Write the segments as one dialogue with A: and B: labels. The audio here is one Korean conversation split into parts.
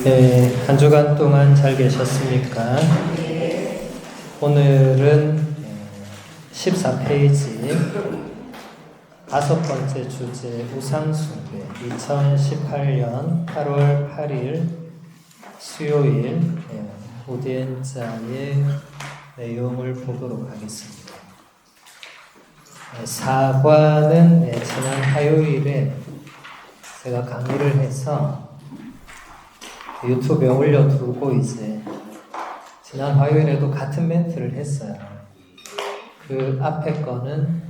A: 네, 한 주간 동안 잘 계셨습니까? 오늘은 14페이지 다섯 번째 주제 우상숭배 2018년 8월 8일 수요일 오디엔자의 내용을 보도록 하겠습니다. 사과는 지난 화요일에 제가 강의를 해서 유튜브에 올려두고 이제 지난 화요일에도 같은 멘트를 했어요. 그 앞에 거는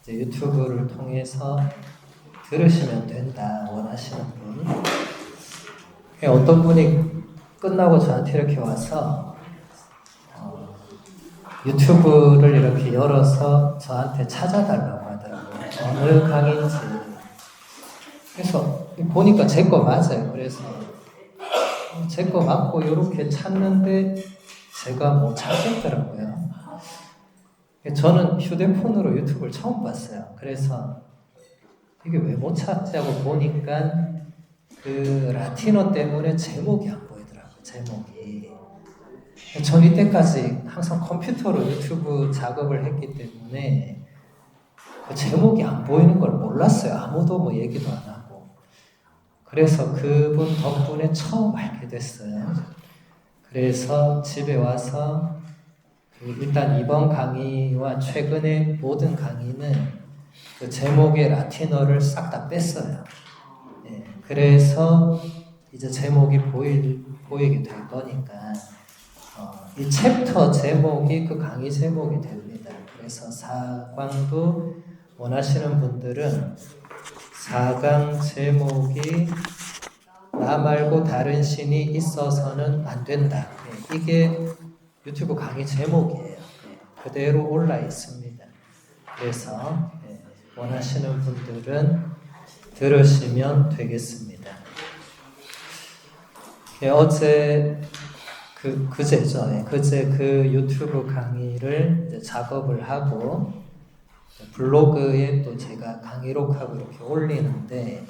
A: 이제 유튜브를 통해서 들으시면 된다 원하시는 분. 어떤 분이 끝나고 저한테 이렇게 와서 유튜브를 이렇게 열어서 저한테 찾아달라고 하더라고요. 어느 강의인지. 그래서 보니까 제 거 맞아요. 그래서 제 거 맞고 이렇게 찾는데 제가 못 찾겠더라고요. 저는 휴대폰으로 유튜브를 처음 봤어요. 그래서 이게 왜 못 찾지 하고 보니까 그 라틴어 때문에 제목이 안 보이더라고요. 제목이. 전 이때까지 항상 컴퓨터로 유튜브 작업을 했기 때문에 그 제목이 안 보이는 걸 몰랐어요. 아무도 뭐 얘기도 안 하고. 그래서 그분 덕분에 처음 알게 됐어요. 그래서 집에 와서 일단 이번 강의와 최근의 모든 강의는 그 제목의 라틴어를 싹 다 뺐어요. 그래서 이제 제목이 보이게 될 거니까 이 챕터 제목이 그 강의 제목이 됩니다. 그래서 4강도 원하시는 분들은 4강 제목이 나 말고 다른 신이 있어서는 안 된다. 이게 유튜브 강의 제목이에요. 그대로 올라 있습니다. 그래서 원하시는 분들은 들으시면 되겠습니다. 어제 그제죠. 그제 그 유튜브 강의를 이제 작업을 하고 블로그에 또 제가 강의록하고 이렇게 올리는데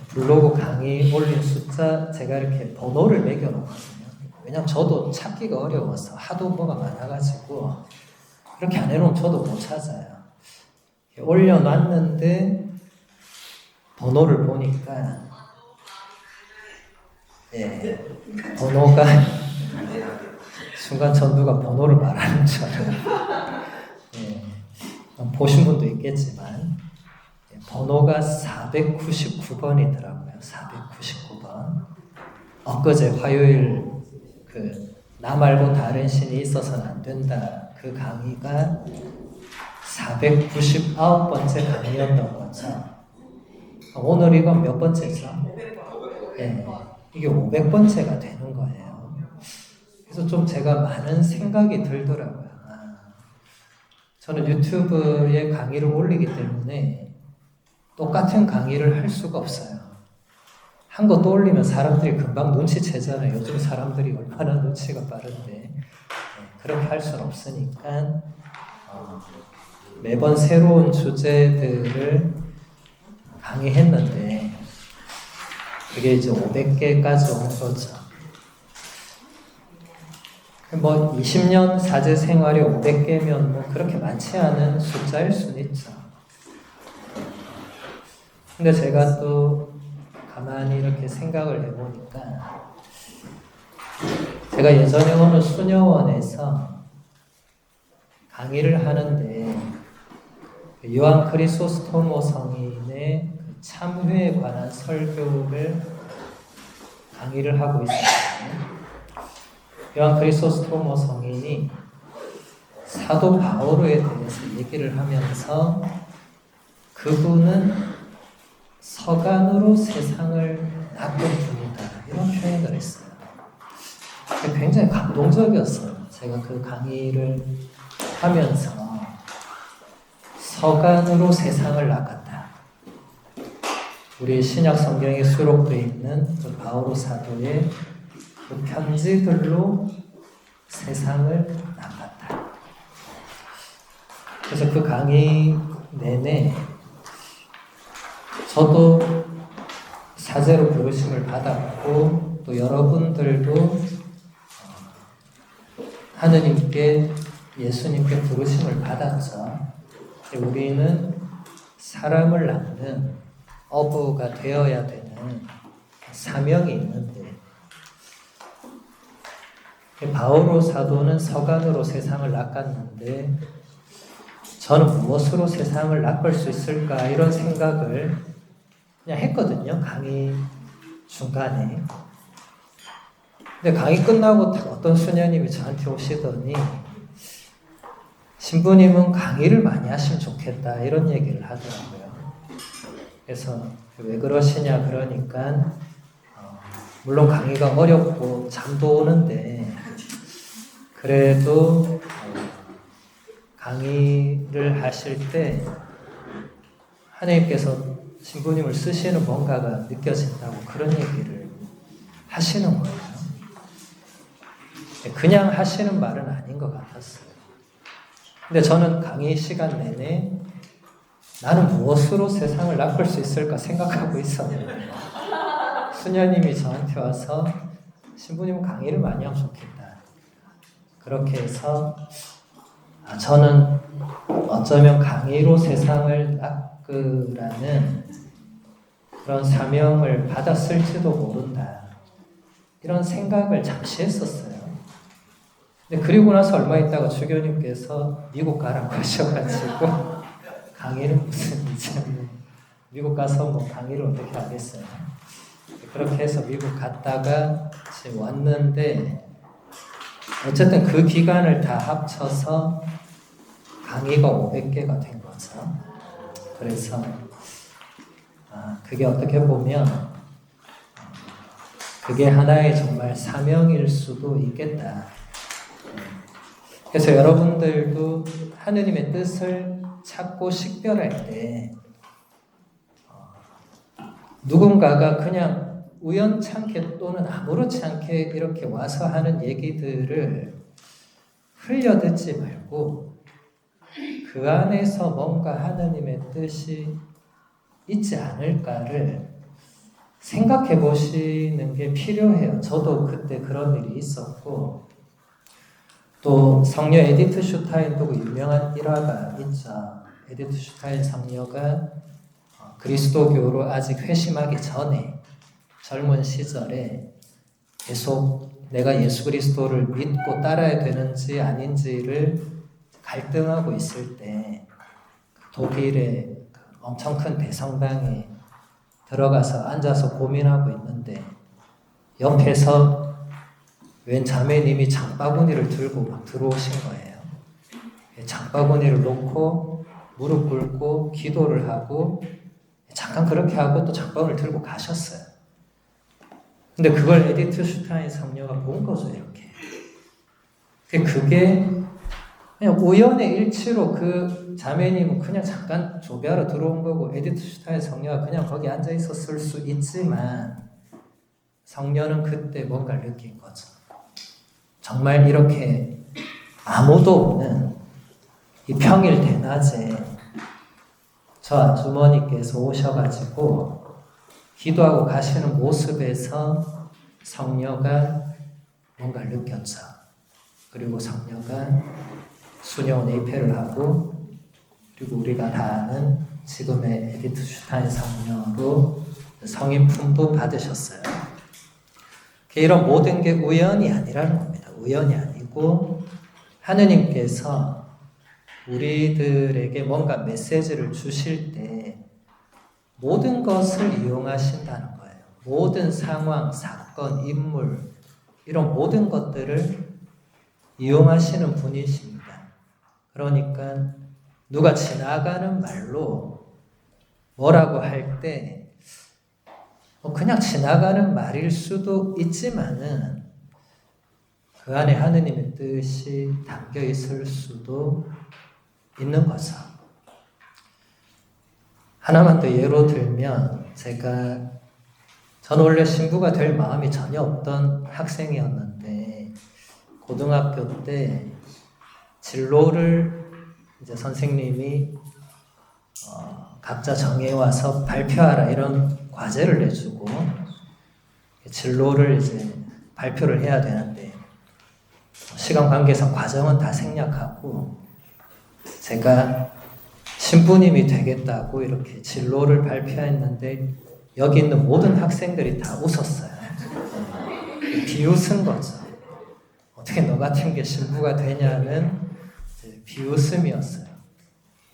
A: 블로그 강의 올린 숫자 제가 이렇게 번호를 매겨놓거든요. 왜냐면 저도 찾기가 어려워서 하도 뭐가 많아가지고 이렇게 안 해놓으면 저도 못 찾아요. 올려놨는데 번호를 보니까 번호가 순간 전 누가 번호를 말하는 줄 알아요. 보신 분도 있겠지만 번호가 499번이더라고요. 499번. 엊그제 화요일 나 말고 다른 신이 있어서는 안 된다. 그 강의가 499번째 강의였던 거죠. 오늘 이건 몇 번째죠? 이게 500번째가 되는 거예요. 그래서 좀 제가 많은 생각이 들더라고요. 저는 유튜브에 강의를 올리기 때문에 똑같은 강의를 할 수가 없어요. 한 거 또 올리면 사람들이 금방 눈치채잖아요. 요즘 사람들이 얼마나 눈치가 빠른데 그렇게 할 수는 없으니까 매번 새로운 주제들을 강의했는데 그게 이제 500개까지 온 거죠. 20년 사제 생활이 500개면 그렇게 많지 않은 숫자일 수는 있죠. 근데 제가 또 가만히 이렇게 생각을 해보니까 제가 예전에 어느 수녀원에서 강의를 하는데 요한 크리소스토모 성인의 참회에 관한 설교를 강의를 하고 있었거든요. 요한 크리소스토모 성인이 사도 바오로에 대해서 얘기를 하면서 그분은 서간으로 세상을 낚은 분이다. 이런 표현을 했어요. 굉장히 감동적이었어요. 제가 그 강의를 하면서 서간으로 세상을 낚았다. 우리 신약 성경에 수록되어 있는 그 바오로 사도의 그 편지들로 세상을 낚았다. 그래서 그 강의 내내 저도 사제로 부르심을 받았고 또 여러분들도 하느님께 예수님께 부르심을 받았죠. 우리는 사람을 낳는 어부가 되어야 되는 사명이 있는데 바오로 사도는 서간으로 세상을 낚았는데 저는 무엇으로 세상을 낚을 수 있을까 이런 생각을 그냥 했거든요. 강의 중간에. 근데 강의 끝나고 어떤 수녀님이 저한테 오시더니 신부님은 강의를 많이 하시면 좋겠다 이런 얘기를 하더라고요. 그래서 왜 그러시냐 그러니까 물론 강의가 어렵고 잠도 오는데 그래도 강의를 하실 때 하나님께서 신부님을 쓰시는 뭔가가 느껴진다고 그런 얘기를 하시는 거예요. 그냥 하시는 말은 아닌 것 같았어요. 근데 저는 강의 시간 내내 나는 무엇으로 세상을 낚을 수 있을까 생각하고 있었는데 수녀님이 저한테 와서 신부님은 강의를 많이 하면 좋겠다. 그렇게 해서 저는 어쩌면 강의로 세상을 낚으라는 그런 사명을 받았을지도 모른다. 이런 생각을 잠시 했었어요. 근데 그리고 나서 얼마 있다가 주교님께서 미국 가라고 하셔가지고 강의는 무슨 이제 미국 가서 뭐 강의를 어떻게 하겠어요. 그렇게 해서 미국 갔다가 지금 왔는데 어쨌든 그 기간을 다 합쳐서 강의가 500개가 된 거죠. 그래서 그게 어떻게 보면 그게 하나의 정말 사명일 수도 있겠다. 그래서 여러분들도 하느님의 뜻을 찾고 식별할 때 누군가가 그냥 우연찮게 또는 아무렇지 않게 이렇게 와서 하는 얘기들을 흘려듣지 말고 그 안에서 뭔가 하느님의 뜻이 있지 않을까를 생각해 보시는 게 필요해요. 저도 그때 그런 일이 있었고 또 성녀 에디트 슈타인도 유명한 일화가 있죠. 에디트 슈타인 성녀가 그리스도교로 아직 회심하기 전에 젊은 시절에 계속 내가 예수 그리스도를 믿고 따라야 되는지 아닌지를 갈등하고 있을 때 독일의 엄청 큰 대성당에 들어가서 앉아서 고민하고 있는데 옆에서 웬 자매님이 장바구니를 들고 막 들어오신 거예요. 장바구니를 놓고 무릎 꿇고 기도를 하고 잠깐 그렇게 하고 또 장바구니를 들고 가셨어요. 근데 그걸 에디트 슈타인 성녀가 본 거죠, 이렇게. 그게 그냥 우연의 일치로 그 자매님은 그냥 잠깐 조교하러 들어온 거고 에디트 슈타인 성녀가 그냥 거기 앉아 있었을 수 있지만 성녀는 그때 뭔가를 느낀 거죠. 정말 이렇게 아무도 없는 이 평일 대낮에 저 아주머니께서 오셔가지고 기도하고 가시는 모습에서 성녀가 뭔가를 느꼈죠. 그리고 성녀가 수녀원 입회를 하고 그리고 우리가 다 아는 지금의 에디트 슈타인 성녀로 성인품도 받으셨어요. 이런 모든 게 우연이 아니라는 겁니다. 우연이 아니고 하느님께서 우리들에게 뭔가 메시지를 주실 때 모든 것을 이용하신다는 거예요. 모든 상황, 사건, 인물 이런 모든 것들을 이용하시는 분이십니다. 그러니까 누가 지나가는 말로 뭐라고 할 때 그냥 지나가는 말일 수도 있지만은 그 안에 하느님의 뜻이 담겨 있을 수도 있는 거죠. 하나만 더 예로 들면 저는 원래 신부가 될 마음이 전혀 없던 학생이었는데 고등학교 때 진로를 이제 선생님이 각자 정해와서 발표하라 이런 과제를 내주고 진로를 이제 발표를 해야 되는데 시간 관계상 과정은 다 생략하고 제가 신부님이 되겠다고 이렇게 진로를 발표했는데 여기 있는 모든 학생들이 다 웃었어요. 비웃은 거죠. 어떻게 너 같은 게 신부가 되냐는 비웃음이었어요.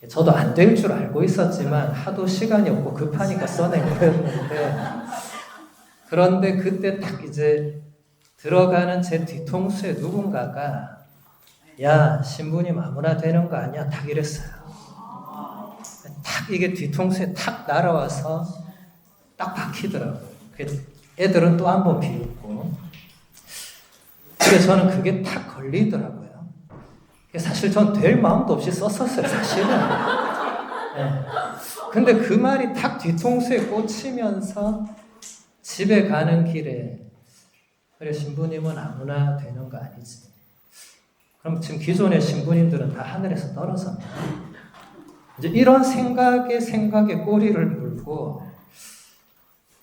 A: 저도 안 될 줄 알고 있었지만 하도 시간이 없고 급하니까 써낸 거였는데 그런데 그때 딱 이제 들어가는 제 뒤통수에 누군가가 야 신부님 아무나 되는 거 아니야 딱 이랬어요. 딱 이게 뒤통수에 탁 날아와서 딱 박히더라고요. 애들은 또 한 번 비웃고 근데 저는 그게 탁 걸리더라고요. 사실 전 될 마음도 없이 썼었어요, 사실은. 네. 근데 그 말이 탁 뒤통수에 꽂히면서 집에 가는 길에 그래 신부님은 아무나 되는 거 아니지. 그럼 지금 기존의 신부님들은 다 하늘에서 떨어졌나? 이제 이런 생각에 꼬리를 물고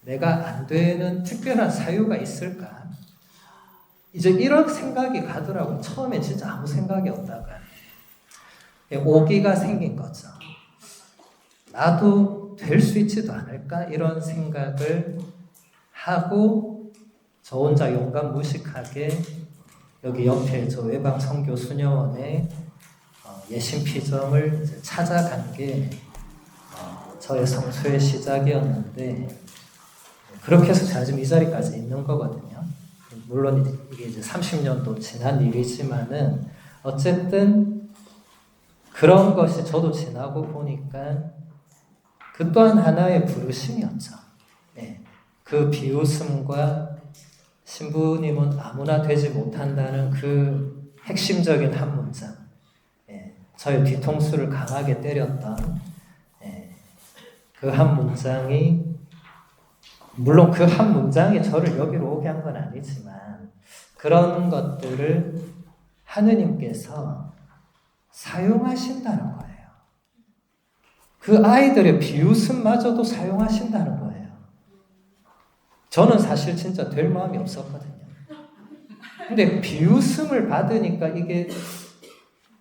A: 내가 안 되는 특별한 사유가 있을까? 이제 이런 생각이 가더라고요. 처음에 진짜 아무 생각이 없다가 오기가 생긴 거죠. 나도 될 수 있지도 않을까? 이런 생각을 하고 저 혼자 용감무식하게 여기 옆에 저 외방 선교 수녀원의 예신피점을 이제 찾아간 게 저의 성수의 시작이었는데 그렇게 해서 제가 지금 이 자리까지 있는 거거든요. 물론 이게 이제 30년도 지난 일이지만은 어쨌든 그런 것이 저도 지나고 보니까 그 또한 하나의 부르심이었죠. 네. 그 비웃음과 신부님은 아무나 되지 못한다는 그 핵심적인 한 문장, 네. 저의 뒤통수를 강하게 때렸던 네. 그 한 문장이 물론 그 한 문장이 저를 여기로 오게 한 건 아니지만 그런 것들을 하느님께서 사용하신다는 거예요. 그 아이들의 비웃음마저도 사용하신다는 거예요. 저는 사실 진짜 될 마음이 없었거든요. 근데 비웃음을 받으니까 이게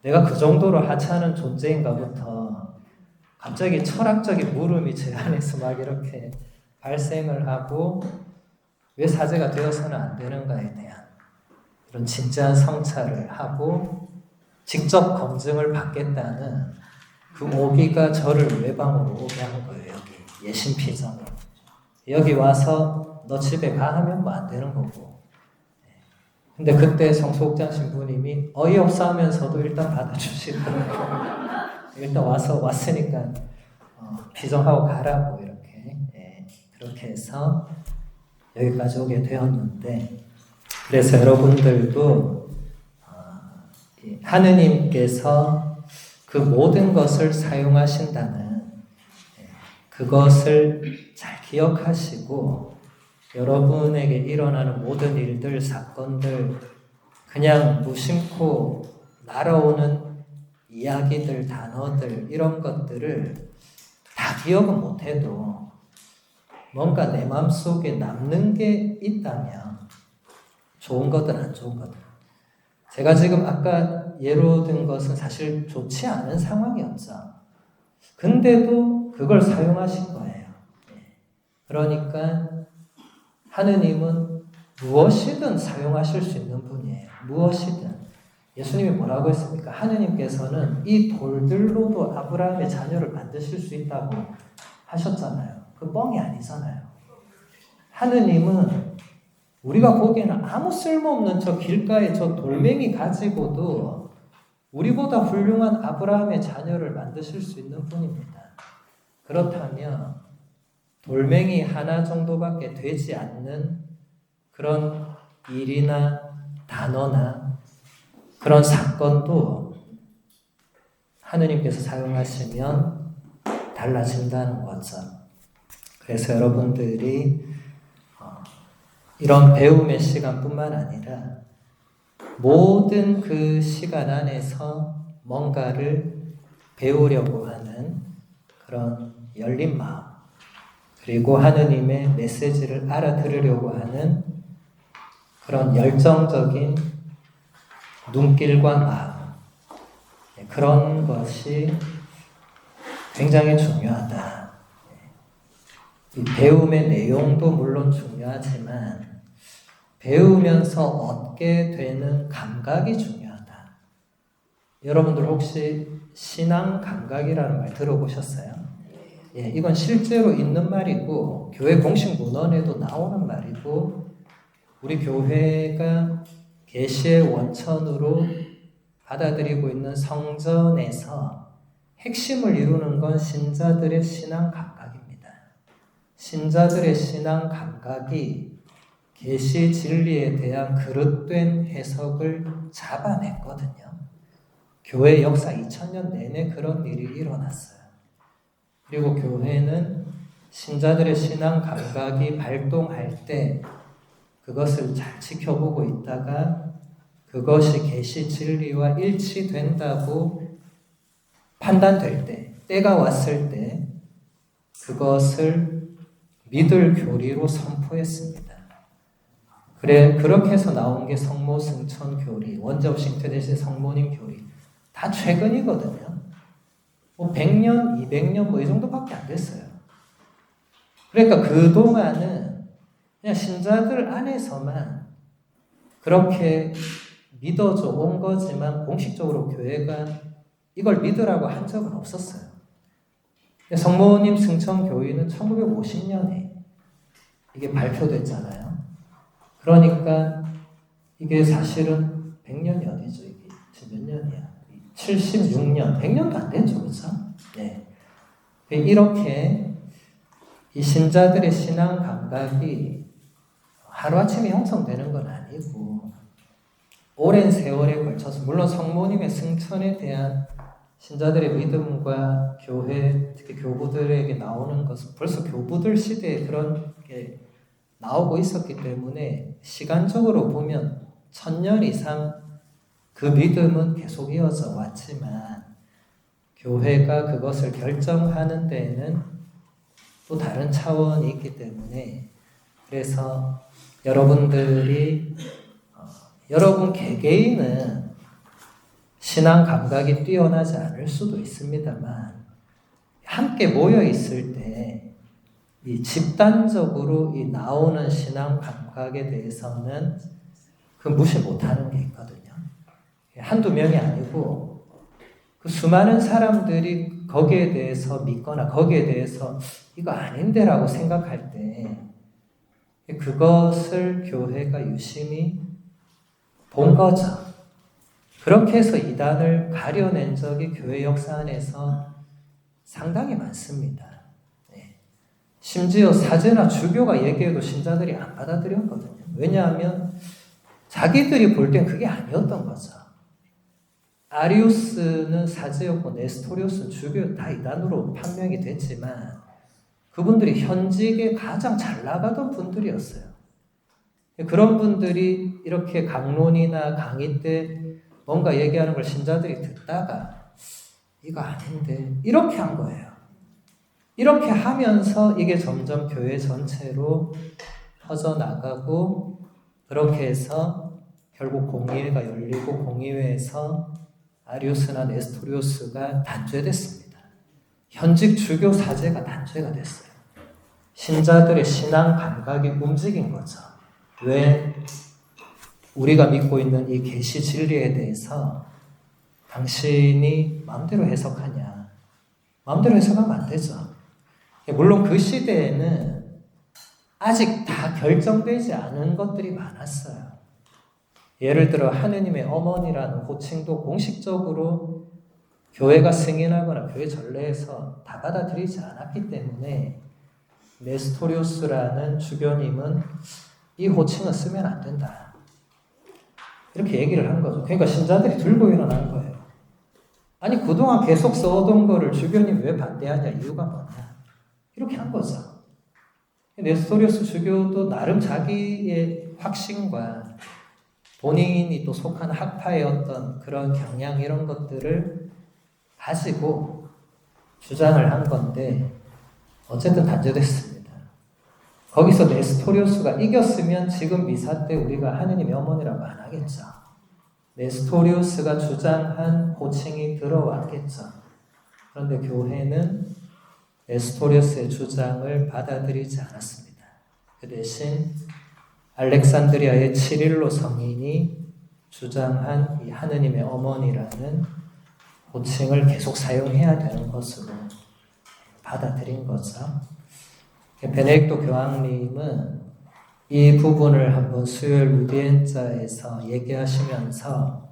A: 내가 그 정도로 하찮은 존재인가부터 갑자기 철학적인 물음이 제 안에서 막 이렇게 발생을 하고 왜 사제가 되어서는 안 되는가에 대한 이런 진지한 성찰을 하고 직접 검증을 받겠다는 그 오기가 저를 외방으로 오게 한 거예요. 여기 예신피점으로. 여기 와서 너 집에 가 하면 뭐 안 되는 거고. 근데 그때 성소옥장 신부님이 어이없어 하면서도 일단 받아주시더라고요. 일단 왔으니까 피정하고 가라고 이렇게. 그렇게 해서 여기까지 오게 되었는데 그래서 여러분들도 하느님께서 그 모든 것을 사용하신다는 그것을 잘 기억하시고 여러분에게 일어나는 모든 일들, 사건들 그냥 무심코 날아오는 이야기들, 단어들 이런 것들을 다 기억은 못해도 뭔가 내 마음속에 남는 게 있다면 좋은 거든 안 좋은 거든 제가 지금 아까 예로 든 것은 사실 좋지 않은 상황이었죠. 근데도 그걸 사용하신 거예요. 그러니까 하느님은 무엇이든 사용하실 수 있는 분이에요. 무엇이든. 예수님이 뭐라고 했습니까? 하느님께서는 이 돌들로도 아브라함의 자녀를 만드실 수 있다고 하셨잖아요. 그 뻥이 아니잖아요. 하느님은 우리가 보기에는 아무 쓸모없는 저 길가에 저 돌멩이 가지고도 우리보다 훌륭한 아브라함의 자녀를 만드실 수 있는 분입니다. 그렇다면 돌멩이 하나 정도밖에 되지 않는 그런 일이나 단어나 그런 사건도 하느님께서 사용하시면 달라진다는 거죠. 그래서 여러분들이 이런 배움의 시간뿐만 아니라 모든 그 시간 안에서 뭔가를 배우려고 하는 그런 열린 마음 그리고 하느님의 메시지를 알아들으려고 하는 그런 열정적인 눈길과 마음, 그런 것이 굉장히 중요하다. 이 배움의 내용도 물론 중요하지만 배우면서 얻게 되는 감각이 중요하다. 여러분들 혹시 신앙 감각이라는 말 들어보셨어요? 예, 이건 실제로 있는 말이고 교회 공식 문헌에도 나오는 말이고 우리 교회가 계시의 원천으로 받아들이고 있는 성전에서 핵심을 이루는 건 신자들의 신앙 감각입니다. 신자들의 신앙 감각이 계시 진리에 대한 그릇된 해석을 잡아냈거든요. 교회 역사 2000년 내내 그런 일이 일어났어요. 그리고 교회는 신자들의 신앙 감각이 발동할 때 그것을 잘 지켜보고 있다가 그것이 계시 진리와 일치된다고 판단될 때, 때가 왔을 때 그것을 믿을 교리로 선포했습니다. 그렇게 해서 나온 게 성모 승천 교리, 원접 싱퇴대시 성모님 교리 다 최근이거든요. 100년, 200년 이 정도밖에 안 됐어요. 그러니까 그동안은 그냥 신자들 안에서만 그렇게 믿어져 온 거지만 공식적으로 교회가 이걸 믿으라고 한 적은 없었어요. 성모님 승천교의는 1950년에 이게 발표됐잖아요. 그러니까 이게 사실은 100년이 아니죠. 이게 지금 몇 년이야? 76년, 100년도 안 됐죠. 그렇죠? 네. 이렇게 이 신자들의 신앙 감각이 하루아침에 형성되는 건 아니고 오랜 세월에 걸쳐서 물론 성모님의 승천에 대한 신자들의 믿음과 교회, 특히 교부들에게 나오는 것은 벌써 교부들 시대에 그런 게 나오고 있었기 때문에 시간적으로 보면 1000년 이상 그 믿음은 계속 이어져 왔지만 교회가 그것을 결정하는 데에는 또 다른 차원이 있기 때문에 그래서 여러분들이 여러분 개개인은 신앙 감각이 뛰어나지 않을 수도 있습니다만 함께 모여 있을 때 이 집단적으로 이 나오는 신앙 감각에 대해서는 그 무시 못하는 게 있거든요. 한두 명이 아니고 그 수많은 사람들이 거기에 대해서 믿거나 거기에 대해서 이거 아닌데라고 생각할 때 그것을 교회가 유심히 본 거죠. 그렇게 해서 이단을 가려낸 적이 교회 역사 안에서 상당히 많습니다. 네. 심지어 사제나 주교가 얘기해도 신자들이 안 받아들였거든요. 왜냐하면 자기들이 볼 땐 그게 아니었던 거죠. 아리우스는 사제였고 네스토리우스는 주교 다 이단으로 판명이 됐지만 그분들이 현직에 가장 잘 나가던 분들이었어요. 그런 분들이 이렇게 강론이나 강의 때 뭔가 얘기하는 걸 신자들이 듣다가 이거 아닌데 이렇게 한 거예요. 이렇게 하면서 이게 점점 교회 전체로 퍼져나가고 그렇게 해서 결국 공의회가 열리고 공의회에서 아리우스나 네스토리우스가 단죄됐습니다. 현직 주교 사제가 단죄가 됐어요. 신자들의 신앙 감각이 움직인 거죠. 왜 우리가 믿고 있는 이 계시 진리에 대해서 당신이 마음대로 해석하냐? 마음대로 해석하면 안 되죠. 물론 그 시대에는 아직 다 결정되지 않은 것들이 많았어요. 예를 들어 하느님의 어머니라는 호칭도 공식적으로 교회가 승인하거나 교회 전례에서 다 받아들이지 않았기 때문에 네스토리우스라는 주교님은 이 호칭은 쓰면 안 된다. 이렇게 얘기를 한 거죠. 그러니까 신자들이 들고 일어난 거예요. 아니 그동안 계속 써오던 거를 주교님 왜 반대하냐 이유가 뭐냐. 이렇게 한 거죠. 네스토리우스 주교도 나름 자기의 확신과 본인이 또 속한 학파의 어떤 그런 경향 이런 것들을 가지고 주장을 한 건데 어쨌든 단죄됐습니다. 거기서 네스토리우스가 이겼으면 지금 미사 때 우리가 하느님의 어머니라고 안 하겠죠. 네스토리우스가 주장한 호칭이 들어왔겠죠. 그런데 교회는 네스토리우스의 주장을 받아들이지 않았습니다. 그 대신 알렉산드리아의 치릴로 성인이 주장한 이 하느님의 어머니라는 호칭을 계속 사용해야 되는 것으로 받아들인 거죠. 베네딕토 교황님은 이 부분을 한번 수요일 루디엔자에서 얘기하시면서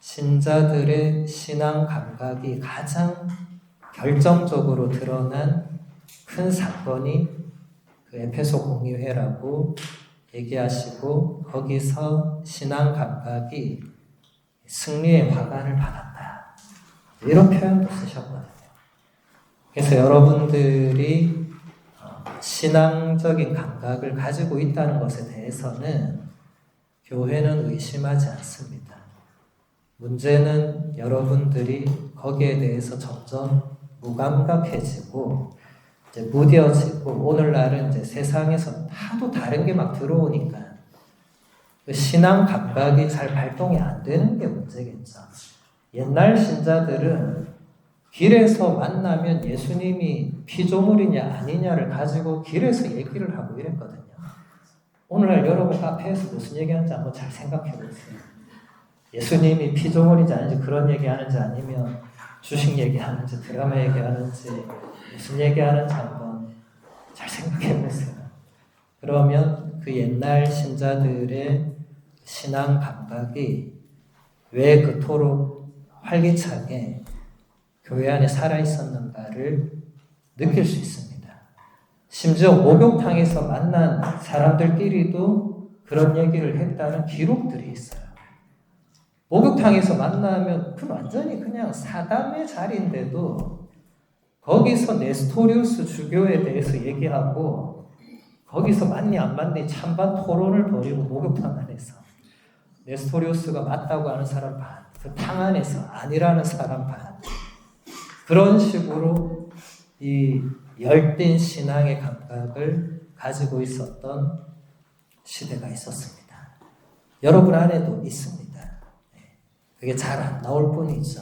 A: 신자들의 신앙 감각이 가장 결정적으로 드러난 큰 사건이 그 에페소 공의회라고 얘기하시고 거기서 신앙 감각이 승리의 화관을 받았다. 이런 표현도 쓰셨거든요. 그래서 여러분들이 신앙적인 감각을 가지고 있다는 것에 대해서는 교회는 의심하지 않습니다. 문제는 여러분들이 거기에 대해서 점점 무감각해지고 이제 무뎌지고 오늘날은 이제 세상에서 하도 다른 게 막 들어오니까 그 신앙 감각이 잘 발동이 안 되는 게 문제겠죠. 옛날 신자들은 길에서 만나면 예수님이 피조물이냐 아니냐를 가지고 길에서 얘기를 하고 이랬거든요. 오늘날 여러분 카페에서 무슨 얘기하는지 한번 잘 생각해 보세요. 예수님이 피조물인지 아닌지 그런 얘기하는지 아니면 주식 얘기하는지 드라마 얘기하는지 무슨 얘기하는지 한번 잘 생각해 보세요. 그러면 그 옛날 신자들의 신앙 감각이 왜 그토록 활기차게 교회 안에 살아있었는가를 느낄 수 있습니다. 심지어 목욕탕에서 만난 사람들끼리도 그런 얘기를 했다는 기록들이 있어요. 목욕탕에서 만나면 그 완전히 그냥 사담의 자리인데도 거기서 네스토리우스 주교에 대해서 얘기하고 거기서 맞니 안 맞니 찬반 토론을 벌이고 목욕탕 안에서 네스토리우스가 맞다고 하는 사람 반, 그 탕 안에서 아니라는 사람 반, 그런 식으로 이 열띤 신앙의 감각을 가지고 있었던 시대가 있었습니다. 여러분 안에도 있습니다. 그게 잘 안 나올 뿐이죠.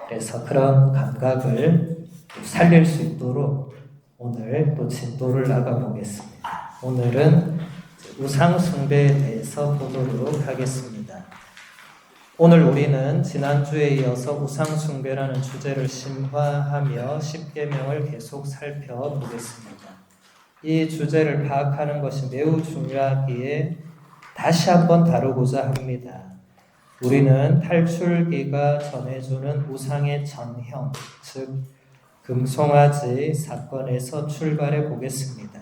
A: 그래서 그런 감각을 살릴 수 있도록 오늘 또 진도를 나가보겠습니다. 오늘은 우상 숭배에 대해서 보도록 하겠습니다. 오늘 우리는 지난주에 이어서 우상 숭배라는 주제를 심화하며 십계명을 계속 살펴보겠습니다. 이 주제를 파악하는 것이 매우 중요하기에 다시 한번 다루고자 합니다. 우리는 탈출기가 전해주는 우상의 전형, 즉 금송아지 사건에서 출발해 보겠습니다.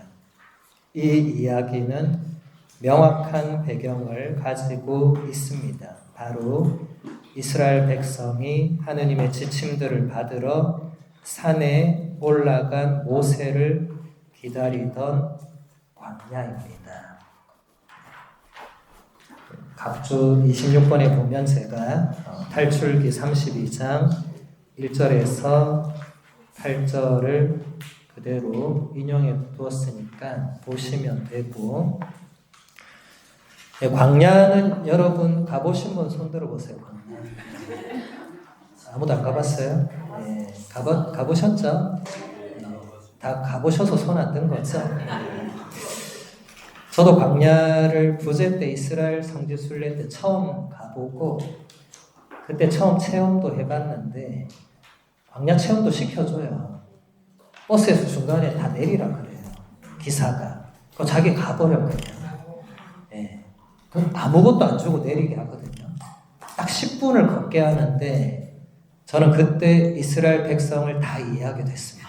A: 이 이야기는 명확한 배경을 가지고 있습니다. 바로 이스라엘 백성이 하느님의 지침들을 받으러 산에 올라간 모세를 기다리던 광야입니다. 각주 26번에 보면 제가 탈출기 32장 1절에서 8절을 그대로 인용해 두었으니까 보시면 되고, 광야는 여러분 가보신 분 손 들어보세요. 광야. 아무도 안 가봤어요? 네, 가보셨죠? 다 가보셔서 손 안 든 거죠? 저도 광야를 부제 때 이스라엘 성지 순례 때 처음 가보고 그때 처음 체험도 해봤는데 광야 체험도 시켜줘요. 버스에서 중간에 다 내리라 그래요. 기사가. 그거 자기 가버려 그냥. 예. 그럼 아무것도 안 주고 내리게 하거든요. 딱 10분을 걷게 하는데 저는 그때 이스라엘 백성을 다 이해하게 됐습니다.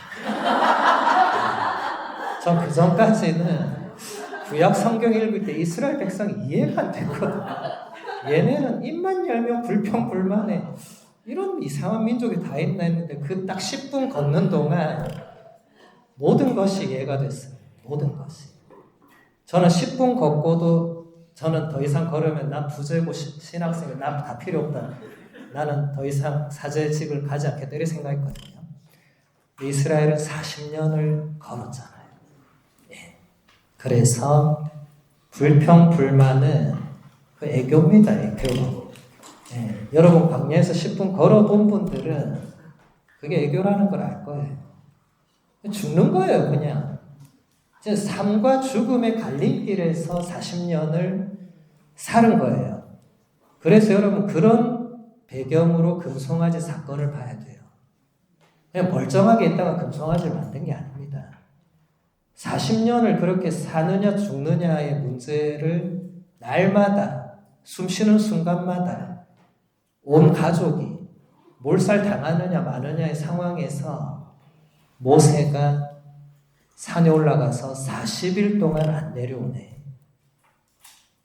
A: 전 그 전까지는 구약 성경 읽을 때 이스라엘 백성이 이해가 안 됐거든요. 얘네는 입만 열면 불평불만해. 이런 이상한 민족이 다 있나 했는데 그 딱 10분 걷는 동안 모든 것이 이해가 됐어요. 모든 것이. 저는 10분 걷고도 저는 더 이상 걸으면 난 부재고 신학생이 난 다 필요 없다. 나는 더 이상 사제직을 가지 않겠다 이렇게 생각했거든요. 이스라엘은 40년을 걸었잖아요. 예. 그래서 불평, 불만은 그 애교입니다, 애교. 예, 여러분 광야에서 10분 걸어본 분들은 그게 애교라는 걸 알 거예요. 죽는 거예요, 그냥. 이제 삶과 죽음의 갈림길에서 40년을 사는 거예요. 그래서 여러분 그런 배경으로 금송아지 사건을 봐야 돼요. 그냥 멀쩡하게 있다가 금송아지를 만든 게 아닙니다. 40년을 그렇게 사느냐 죽느냐의 문제를 날마다 숨 쉬는 순간마다 온 가족이 몰살 당하느냐 마느냐의 상황에서 모세가 산에 올라가서 40일 동안 안 내려오네.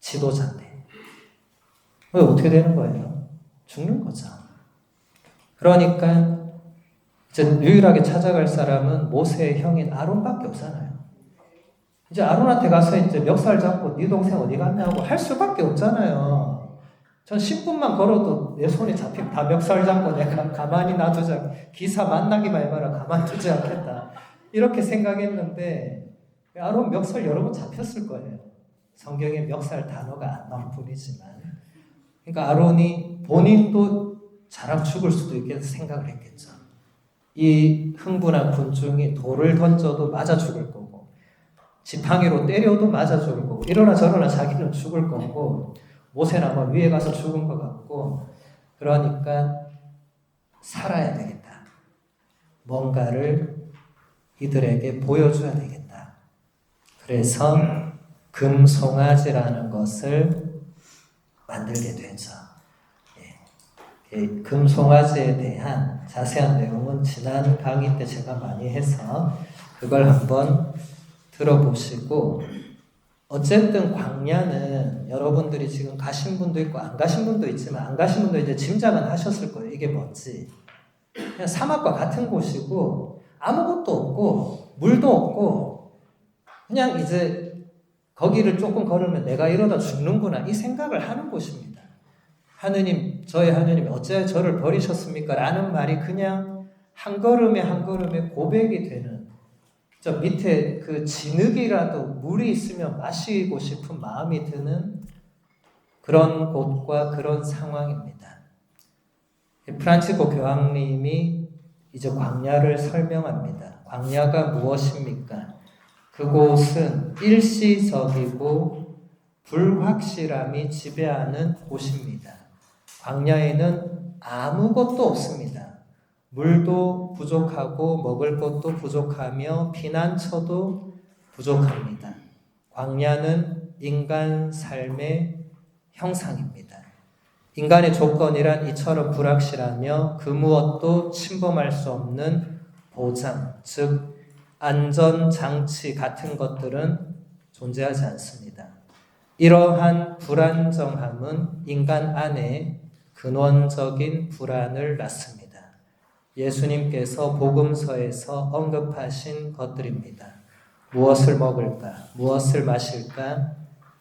A: 지도자인데. 왜 어떻게 되는 거예요? 죽는 거죠. 그러니까 이제 유일하게 찾아갈 사람은 모세의 형인 아론밖에 없잖아요. 이제 아론한테 가서 이제 멱살 잡고 네 동생 어디 갔냐고 할 수밖에 없잖아요. 전 10분만 걸어도 내 손이 잡히면 다 멱살 잡고 내가 가만히 놔두자. 기사 만나기만 해봐라. 가만두지 않겠다. 이렇게 생각했는데 아론 멱살 여러 번 잡혔을 거예요. 성경에 멱살 단어가 안 나올 뿐이지만. 그러니까 아론이 본인도 자랑 죽을 수도 있겠다 생각을 했겠죠. 이 흥분한 군중이 돌을 던져도 맞아 죽을 거고 지팡이로 때려도 맞아 죽을 거고 이러나 저러나 자기는 죽을 거고 모세는 아마 위에 가서 죽은 것 같고 그러니까 살아야 되겠다. 뭔가를 이들에게 보여줘야 되겠다. 그래서 금송아지라는 것을 만들게 되죠. 금송아지에 대한 자세한 내용은 지난 강의 때 제가 많이 해서 그걸 한번 들어보시고 어쨌든 광야는 여러분들이 지금 가신 분도 있고 안 가신 분도 있지만 안 가신 분도 이제 짐작은 하셨을 거예요. 이게 뭔지. 그냥 사막과 같은 곳이고 아무것도 없고 물도 없고 그냥 이제 거기를 조금 걸으면 내가 이러다 죽는구나 이 생각을 하는 곳입니다. 하느님, 저의 하느님이 어찌하여 저를 버리셨습니까? 라는 말이 그냥 한 걸음에 한 걸음에 고백이 되는 저 밑에 그 진흙이라도 물이 있으면 마시고 싶은 마음이 드는 그런 곳과 그런 상황입니다. 프란치스코 교황님이 이제 광야를 설명합니다. 광야가 무엇입니까? 그곳은 일시적이고 불확실함이 지배하는 곳입니다. 광야에는 아무것도 없습니다. 물도 부족하고 먹을 것도 부족하며 피난처도 부족합니다. 광야는 인간 삶의 형상입니다. 인간의 조건이란 이처럼 불확실하며 그 무엇도 침범할 수 없는 보장, 즉 안전장치 같은 것들은 존재하지 않습니다. 이러한 불안정함은 인간 안에 근원적인 불안을 낳습니다. 예수님께서 복음서에서 언급하신 것들입니다. 무엇을 먹을까? 무엇을 마실까?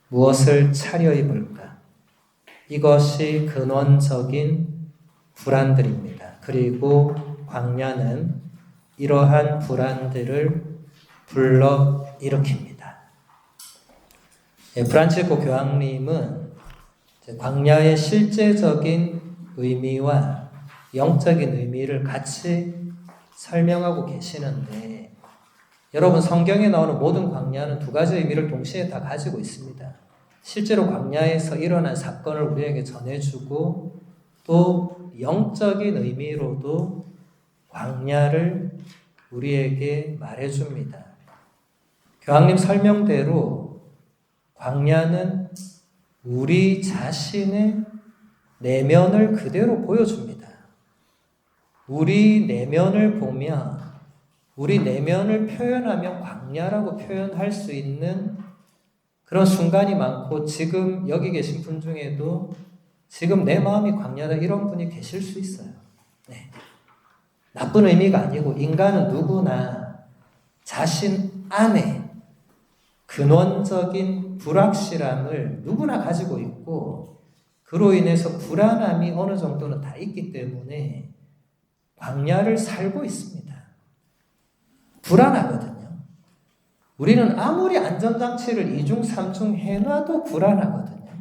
A: 무엇을 차려 입을까? 이것이 근원적인 불안들입니다. 그리고 광야는 이러한 불안들을 불러일으킵니다. 프란치스코 교황님은 광야의 실제적인 의미와 영적인 의미를 같이 설명하고 계시는데 여러분 성경에 나오는 모든 광야는 두 가지 의미를 동시에 다 가지고 있습니다. 실제로 광야에서 일어난 사건을 우리에게 전해주고 또 영적인 의미로도 광야를 우리에게 말해줍니다. 교황님 설명대로 광야는 우리 자신의 내면을 그대로 보여줍니다. 우리 내면을 보면 우리 내면을 표현하면 광야라고 표현할 수 있는 그런 순간이 많고 지금 여기 계신 분 중에도 지금 내 마음이 광야다 이런 분이 계실 수 있어요. 네. 나쁜 의미가 아니고 인간은 누구나 자신 안에 근원적인 불확실함을 누구나 가지고 있고 그로 인해서 불안함이 어느 정도는 다 있기 때문에 광야를 살고 있습니다. 불안하거든요. 우리는 아무리 안전장치를 이중 삼중 해놔도 불안하거든요.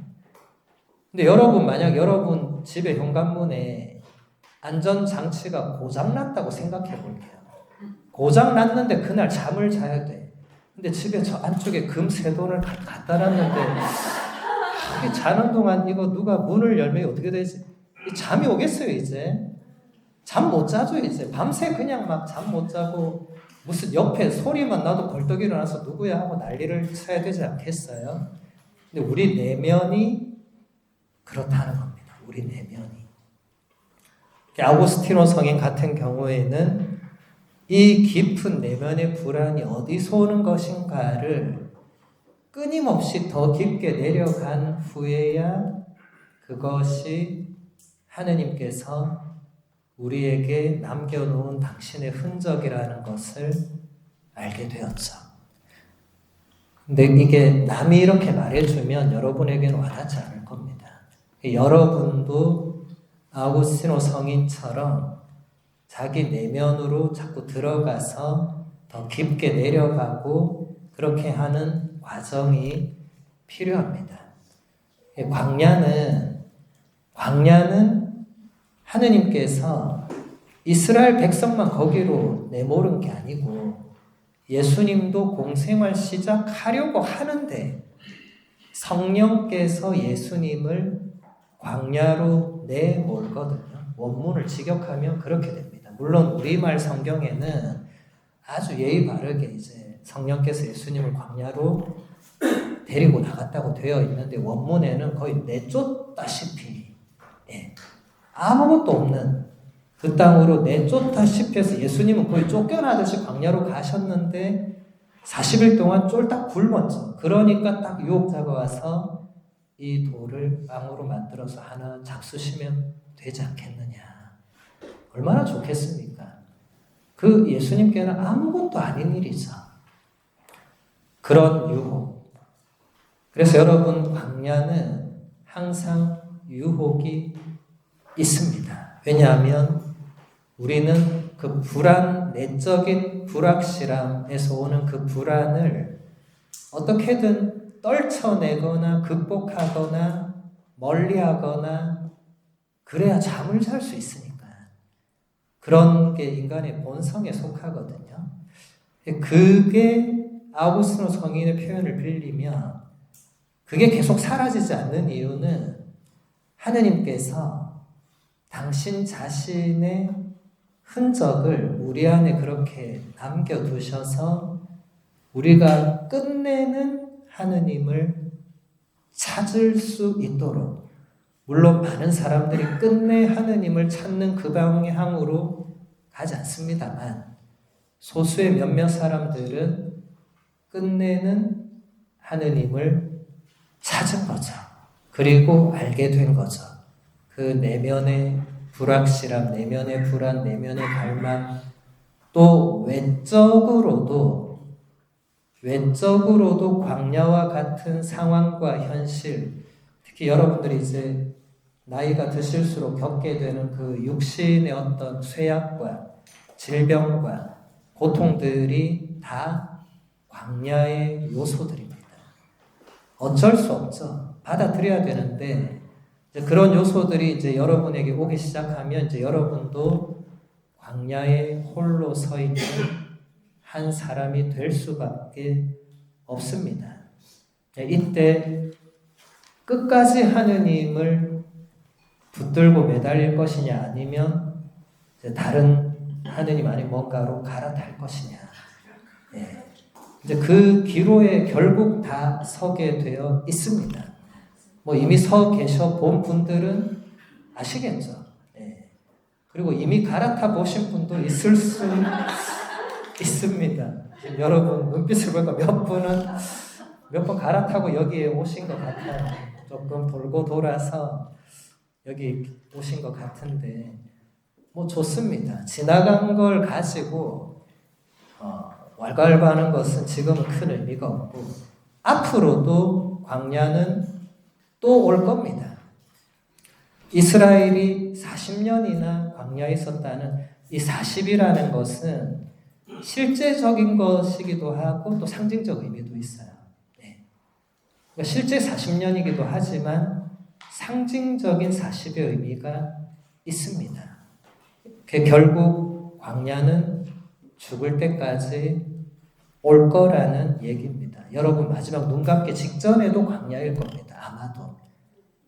A: 근데 여러분, 만약 여러분 집의 현관문에 안전장치가 고장났다고 생각해 볼게요. 고장났는데 그날 잠을 자야 돼. 근데 집에 저 안쪽에 금 세 돈을 갖다 놨는데 자는 동안 이거 누가 문을 열면 어떻게 되지? 잠이 오겠어요, 이제? 잠 못 자죠, 이제. 밤새 그냥 막 잠 못 자고 무슨 옆에 소리만 나도 벌떡 일어나서 누구야 하고 난리를 쳐야 되지 않겠어요? 근데 우리 내면이 그렇다는 겁니다. 우리 내면이. 아우구스티노 성인 같은 경우에는 이 깊은 내면의 불안이 어디서 오는 것인가를 끊임없이 더 깊게 내려간 후에야 그것이 하느님께서 우리에게 남겨놓은 당신의 흔적이라는 것을 알게 되었죠. 근데 이게 남이 이렇게 말해주면 여러분에게는 와닿지 않을 겁니다. 여러분도 아우구스티노 성인처럼 자기 내면으로 자꾸 들어가서 더 깊게 내려가고 그렇게 하는 과정이 필요합니다. 광야는 하느님께서 이스라엘 백성만 거기로 내모른 게 아니고 예수님도 공생활 시작하려고 하는데 성령께서 예수님을 광야로 내몰거든요. 원문을 직역하면 그렇게 됩니다. 물론 우리말 성경에는 아주 예의 바르게 이제 성령께서 예수님을 광야로 데리고 나갔다고 되어 있는데 원문에는 거의 내쫓다시피 아무것도 없는 그 땅으로 내쫓다시피 해서 예수님은 거의 쫓겨나듯이 광야로 가셨는데 40일 동안 쫄딱 굶었죠. 그러니까 딱 유혹자가 와서 이 돌을 빵으로 만들어서 하나 잡수시면 되지 않겠느냐. 얼마나 좋겠습니까? 그 예수님께는 아무것도 아닌 일이죠. 그런 유혹. 그래서 여러분, 광야는 항상 유혹이 있습니다. 왜냐하면 우리는 그 불안, 내적인 불확실함에서 오는 그 불안을 어떻게든 떨쳐내거나 극복하거나 멀리하거나 그래야 잠을 잘 수 있으니까. 그런 게 인간의 본성에 속하거든요. 그게 아우구스티노 성인의 표현을 빌리면 그게 계속 사라지지 않는 이유는 하느님께서 당신 자신의 흔적을 우리 안에 그렇게 남겨두셔서 우리가 끝내는 하느님을 찾을 수 있도록, 물론 많은 사람들이 끝내 하느님을 찾는 그 방향으로 가지 않습니다만 소수의 몇몇 사람들은 끝내는 하느님을 찾은 거죠. 그리고 알게 된 거죠. 그 내면의 불확실함, 내면의 불안, 내면의 갈망, 또 외적으로도 광야와 같은 상황과 현실, 특히 여러분들이 이제 나이가 드실수록 겪게 되는 그 육신의 어떤 쇠약과 질병과 고통들이 다 광야의 요소들입니다. 어쩔 수 없죠. 받아들여야 되는데 이제 그런 요소들이 이제 여러분에게 오기 시작하면 이제 여러분도 광야에 홀로 서 있는 한 사람이 될 수밖에 없습니다. 이때 끝까지 하느님을 붙들고 매달릴 것이냐 아니면 다른 하느님 아닌 뭔가로 갈아탈 것이냐. 이제 그 기로에 결국 다 서게 되어 있습니다. 뭐 이미 서 계셔 본 분들은 아시겠죠. 그리고 이미 갈아타 보신 분도 있을 수 있습니다. 여러분 눈빛을 보니까 몇 번 갈아타고 여기에 오신 것 같아요. 조금 돌고 돌아서 여기 오신 것 같은데 뭐 좋습니다. 지나간 걸 가지고 왈가왈부하는 것은 지금은 큰 의미가 없고 앞으로도 광야는 또 올 겁니다. 이스라엘이 40년이나 광야에 있었다는 이 40이라는 것은 실제적인 것이기도 하고 또 상징적 의미도 있어요. 네. 그러니까 실제 40년이기도 하지만 상징적인 40의 의미가 있습니다. 결국 광야는 죽을 때까지 올 거라는 얘기입니다. 여러분 마지막 눈 감기 직전에도 광야일 겁니다. 아마도.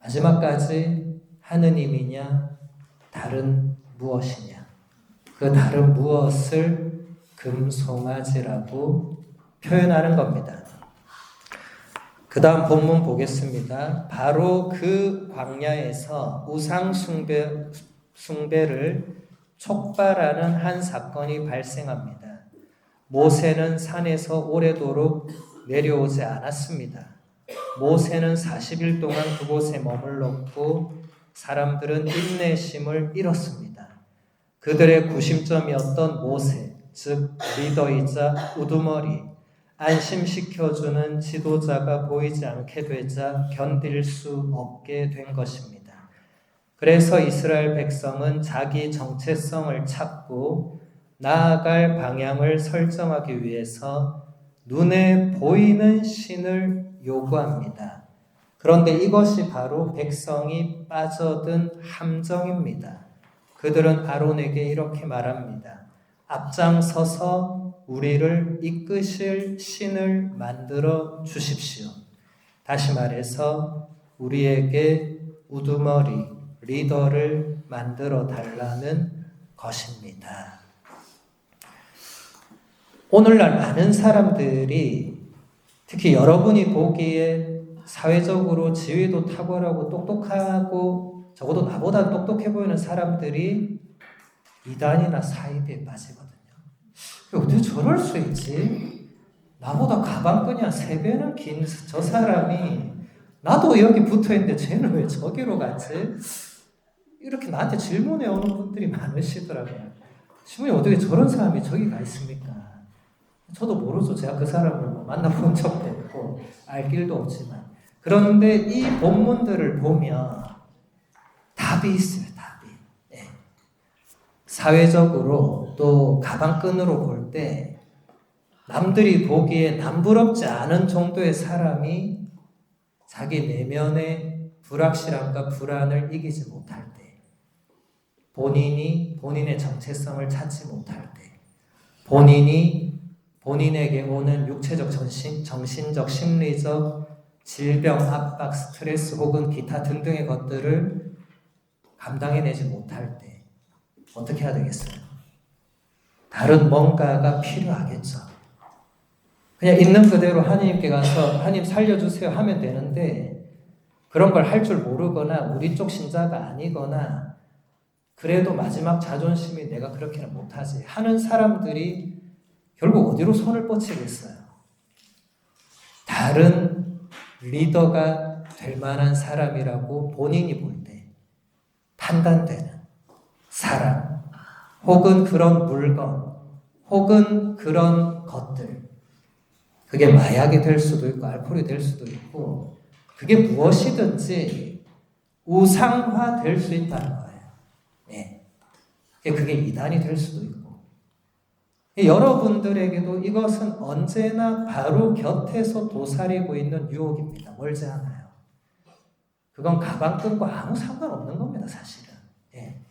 A: 마지막까지 하느님이냐 다른 무엇이냐. 그 다른 무엇을 금송아지라고 표현하는 겁니다. 그 다음 본문 보겠습니다. 바로 그 광야에서 우상 숭배를 촉발하는 한 사건이 발생합니다. 모세는 산에서 오래도록 내려오지 않았습니다. 모세는 40일 동안 그곳에 머물렀고 사람들은 인내심을 잃었습니다. 그들의 구심점이었던 모세, 즉 리더이자 우두머리, 안심시켜주는 지도자가 보이지 않게 되자 견딜 수 없게 된 것입니다. 그래서 이스라엘 백성은 자기 정체성을 찾고 나아갈 방향을 설정하기 위해서 눈에 보이는 신을 요구합니다. 그런데 이것이 바로 백성이 빠져든 함정입니다. 그들은 아론에게 이렇게 말합니다. 앞장서서 우리를 이끄실 신을 만들어 주십시오. 다시 말해서 우리에게 우두머리, 리더를 만들어 달라는 것입니다. 오늘날 많은 사람들이 특히 여러분이 보기에 사회적으로 지위도 탁월하고 똑똑하고 적어도 나보다 똑똑해 보이는 사람들이 이단이나 사이비에 빠지거든요. 어떻게 저럴 수 있지? 나보다 가방끈이 한 3배는 긴 저 사람이 나도 여기 붙어있는데 쟤는 왜 저기로 갔지? 이렇게 나한테 질문해 오는 분들이 많으시더라고요. 신부님 어떻게 저런 사람이 저기 가 있습니까? 저도 모르죠. 제가 그 사람을 만나본 적도 없고 알 길도 없지만. 그런데 이 본문들을 보면 답이 있어요. 답이. 네. 사회적으로 또 가방끈으로 볼 때 남들이 보기에 남부럽지 않은 정도의 사람이 자기 내면의 불확실함과 불안을 이기지 못할 때, 본인이 본인의 정체성을 찾지 못할 때, 본인이 본인에게 오는 육체적, 정신적, 심리적 질병, 압박, 스트레스 혹은 기타 등등의 것들을 감당해내지 못할 때 어떻게 해야 되겠어요? 다른 뭔가가 필요하겠죠. 그냥 있는 그대로 하나님께 가서 하나님 살려주세요 하면 되는데 그런 걸 할 줄 모르거나 우리 쪽 신자가 아니거나 그래도 마지막 자존심이 내가 그렇게는 못하지 하는 사람들이 결국 어디로 손을 뻗치겠어요? 다른 리더가 될 만한 사람이라고 본인이 볼 때 판단되는 사람 혹은 그런 물건 혹은 그런 것들 그게 마약이 될 수도 있고 알코올이 될 수도 있고 그게 무엇이든지 우상화 될 수 있다는 거예요. 네. 그게 이단이 될 수도 있고 여러분들에게도 이것은 언제나 바로 곁에서 도사리고 있는 유혹입니다. 멀지 않아요. 그건 가방끈과 아무 상관없는 겁니다. 사실은. 네.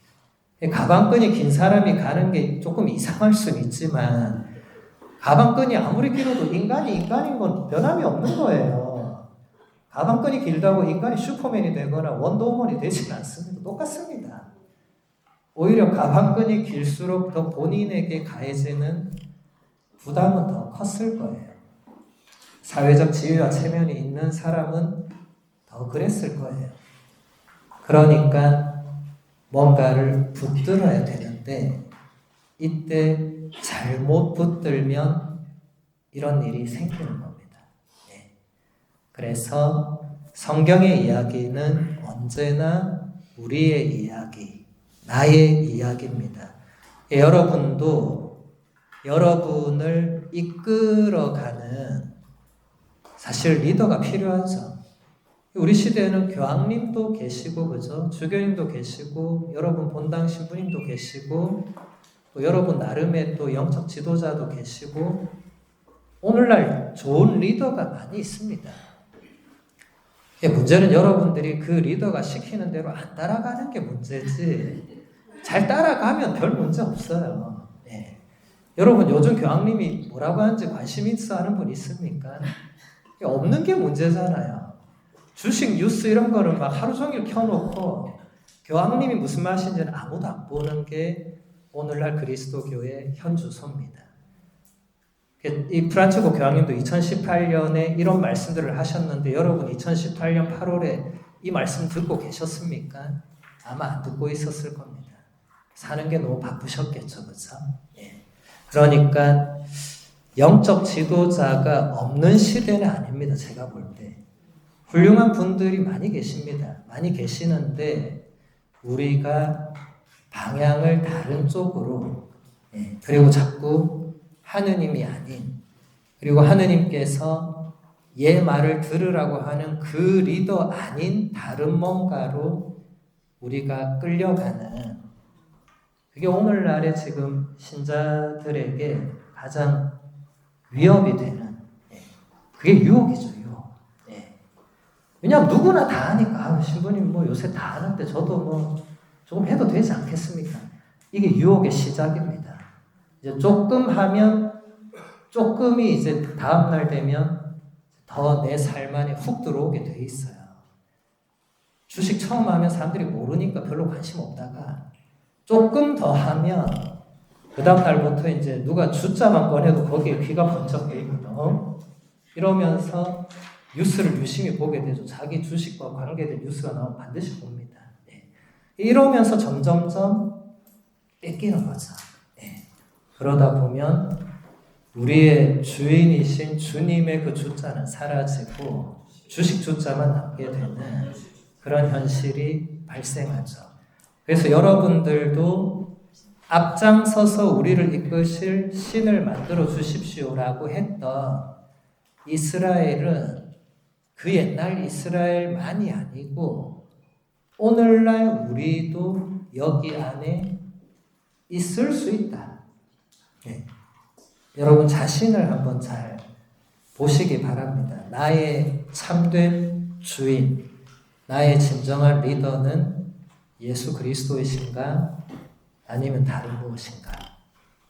A: 가방끈이 긴 사람이 가는 게 조금 이상할 수는 있지만 가방끈이 아무리 길어도 인간이 인간인 건 변함이 없는 거예요. 가방끈이 길다고 인간이 슈퍼맨이 되거나 원더우먼이 되지는 않습니다. 똑같습니다. 오히려 가방끈이 길수록 더 본인에게 가해지는 부담은 더 컸을 거예요. 사회적 지위와 체면이 있는 사람은 더 그랬을 거예요. 그러니까 뭔가를 붙들어야 되는데 이때 잘못 붙들면 이런 일이 생기는 겁니다. 네. 그래서 성경의 이야기는 언제나 우리의 이야기, 나의 이야기입니다. 여러분도 여러분을 이끌어가는 사실 리더가 필요하죠. 우리 시대에는 교황님도 계시고, 그죠? 주교님도 계시고, 여러분 본당 신부님도 계시고, 또 여러분 나름의 또 영적 지도자도 계시고 오늘날 좋은 리더가 많이 있습니다. 문제는 여러분들이 그 리더가 시키는 대로 안 따라가는 게 문제지 잘 따라가면 별 문제 없어요. 네. 여러분 요즘 교황님이 뭐라고 하는지 관심 있어 하는 분 있습니까? 없는 게 문제잖아요. 주식 뉴스 이런 거는 막 하루 종일 켜놓고 교황님이 무슨 말씀인지는 아무도 안 보는 게 오늘날 그리스도교의 현주소입니다. 이 프란치스코 교황님도 2018년에 이런 말씀들을 하셨는데 여러분 2018년 8월에 이 말씀 듣고 계셨습니까? 아마 안 듣고 있었을 겁니다. 사는 게 너무 바쁘셨겠죠, 그렇죠? 예. 그러니까 영적 지도자가 없는 시대는 아닙니다. 제가 볼 때. 훌륭한 분들이 많이 계십니다. 많이 계시는데 우리가 방향을 다른 쪽으로 그리고 자꾸 하느님이 아닌 그리고 하느님께서 얘 말을 들으라고 하는 그 리더 아닌 다른 뭔가로 우리가 끌려가는 그게 오늘날의 지금 신자들에게 가장 위협이 되는 그게 유혹이죠. 유혹. 왜냐하면 누구나 다 하니까 신부님 뭐 요새 다 하는데 저도 뭐 조금 해도 되지 않겠습니까? 이게 유혹의 시작입니다. 이제 조금 하면 조금이 이제 다음날 되면 더 내 삶 안에 훅 들어오게 돼 있어요. 주식 처음 하면 사람들이 모르니까 별로 관심 없다가 조금 더 하면 그 다음날부터 이제 누가 숫자만 꺼내도 거기에 귀가 번쩍 뜨이거든. 이러면서 뉴스를 유심히 보게 되죠. 자기 주식과 관계된 뉴스가 나오면 반드시 봅니다. 이러면서 점점점 뺏기는 거죠. 그러다 보면 우리의 주인이신 주님의 그 주자는 사라지고 주식 주자만 남게 되는 그런 현실이 발생하죠. 그래서 여러분들도 앞장서서 우리를 이끄실 신을 만들어 주십시오라고 했던 이스라엘은 그 옛날 이스라엘만이 아니고 오늘날 우리도 여기 안에 있을 수 있다. 여러분 자신을 한번 잘 보시기 바랍니다. 나의 참된 주인, 나의 진정한 리더는 예수 그리스도이신가 아니면 다른 무엇인가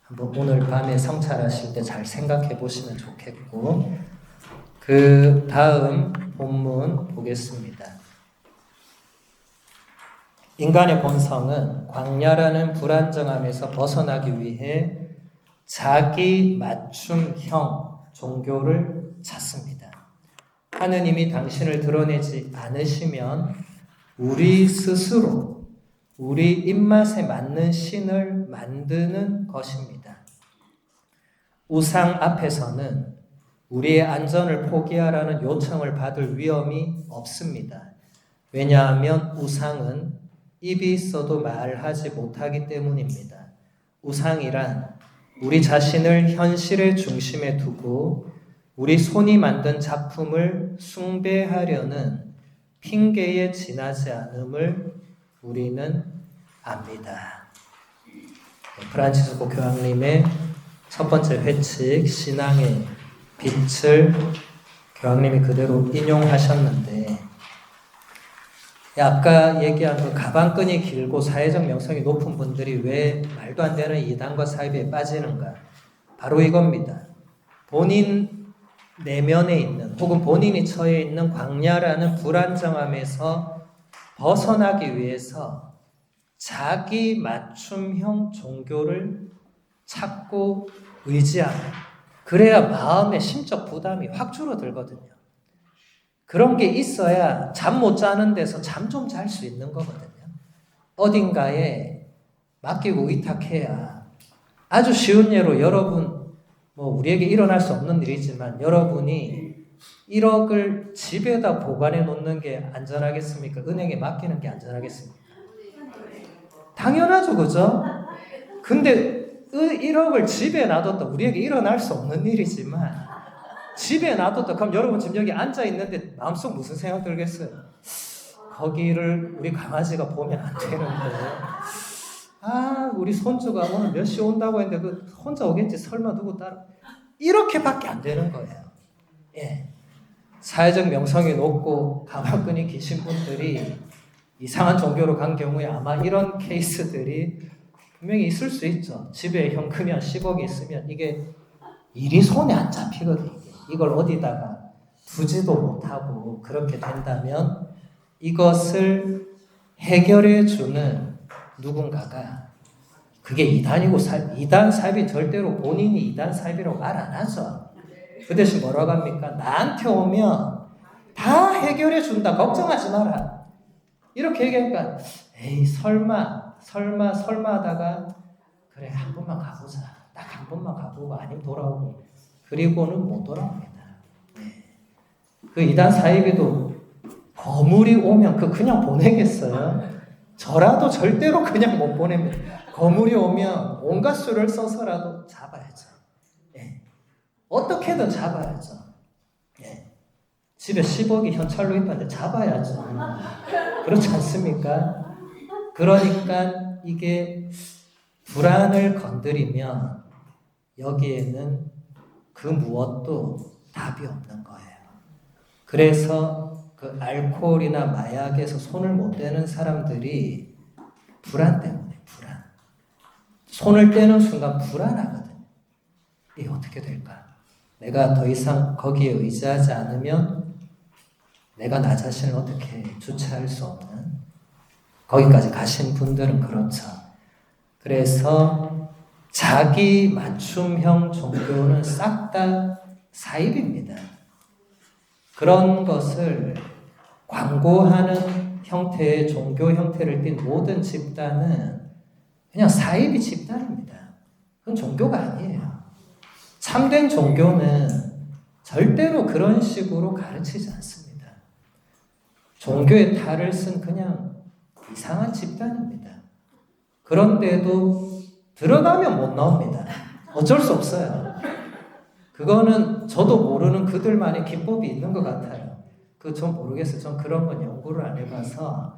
A: 한번 오늘 밤에 성찰하실 때 잘 생각해 보시면 좋겠고 그 다음 본문 보겠습니다. 인간의 본성은 광야라는 불안정함에서 벗어나기 위해 자기 맞춤형 종교를 찾습니다. 하느님이 당신을 드러내지 않으시면 우리 스스로 우리 입맛에 맞는 신을 만드는 것입니다. 우상 앞에서는 우리의 안전을 포기하라는 요청을 받을 위험이 없습니다. 왜냐하면 우상은 입이 있어도 말하지 못하기 때문입니다. 우상이란 우리 자신을 현실의 중심에 두고 우리 손이 만든 작품을 숭배하려는 핑계에 지나지 않음을 우리는 압니다. 프란치스코 교황님의 첫 번째 회칙 신앙의 빛을 교황님이 그대로 인용하셨는데 아까 얘기한 그 가방끈이 길고 사회적 명성이 높은 분들이 왜 말도 안 되는 이단과 사이비에 빠지는가? 바로 이겁니다. 본인 내면에 있는 혹은 본인이 처해 있는 광야라는 불안정함에서 벗어나기 위해서 자기 맞춤형 종교를 찾고 의지하는 그래야 마음의 심적 부담이 확 줄어들거든요. 그런 게 있어야 잠 못 자는 데서 잠 좀 잘 수 있는 거거든요. 어딘가에 맡기고 의탁해야 아주 쉬운 예로 여러분 우리에게 일어날 수 없는 일이지만 여러분이 1억을 집에다 보관해 놓는 게 안전하겠습니까? 은행에 맡기는 게 안전하겠습니까? 당연하죠, 그죠? 근데 1억을 집에 놔뒀다 우리에게 일어날 수 없는 일이지만 집에 놔뒀다 그럼 여러분 지금 여기 앉아있는데 마음속 무슨 생각 들겠어요? 거기를 우리 강아지가 보면 안 되는데 우리 손주가 오늘 몇 시 온다고 했는데 그 혼자 오겠지. 설마 누구 따라. 이렇게밖에 안 되는 거예요. 예. 사회적 명성이 높고 가방끈이 기신 분들이 이상한 종교로 간 경우에 아마 이런 케이스들이 분명히 있을 수 있죠. 집에 현금이 한 10억이 있으면 이게 일이 손에 안 잡히거든요. 이걸 어디다가 두지도 못하고 그렇게 된다면 이것을 해결해 주는 누군가가 그게 이단이고 이단 사입이 절대로 본인이 이단 사입이라고 말 안 하죠. 그 대신 뭐라고 합니까? 나한테 오면 다 해결해 준다. 걱정하지 마라. 이렇게 얘기하니까 에이 설마 하다가 그래 한 번만 가보자. 딱 한 번만 가보고 아니면 돌아오고 그리고는 못 돌아옵니다. 네. 그 이단 사입에도 거물이 오면 그냥 보내겠어요? 저라도 절대로 그냥 못 보냅니다. 거물이 오면 온갖 수를 써서라도 잡아야죠. 네. 어떻게든 잡아야죠. 네. 집에 10억이 현찰로 있는데 잡아야죠. 그렇지 않습니까? 그러니까 이게 불안을 건드리면 여기에는 그 무엇도 답이 없는 거예요. 그래서 그 알코올이나 마약에서 손을 못 떼는 사람들이 불안 때문에 불안. 손을 떼는 순간 불안하거든요. 이게 어떻게 될까? 내가 더 이상 거기에 의지하지 않으면 내가 나 자신을 어떻게 주체할 수 없는 거기까지 가신 분들은 그렇죠. 그래서 자기 맞춤형 종교는 싹 다 사입입니다. 그런 것을 광고하는 형태의 종교 형태를 띤 모든 집단은 그냥 사입이 집단입니다. 그건 종교가 아니에요. 참된 종교는 절대로 그런 식으로 가르치지 않습니다. 종교의 탈을 쓴 그냥 이상한 집단입니다. 그런데도 들어가면 못 나옵니다. 어쩔 수 없어요. 그거는 저도 모르는 그들만의 기법이 있는 것 같아요. 전 모르겠어요. 전 그런 건 연구를 안 해봐서.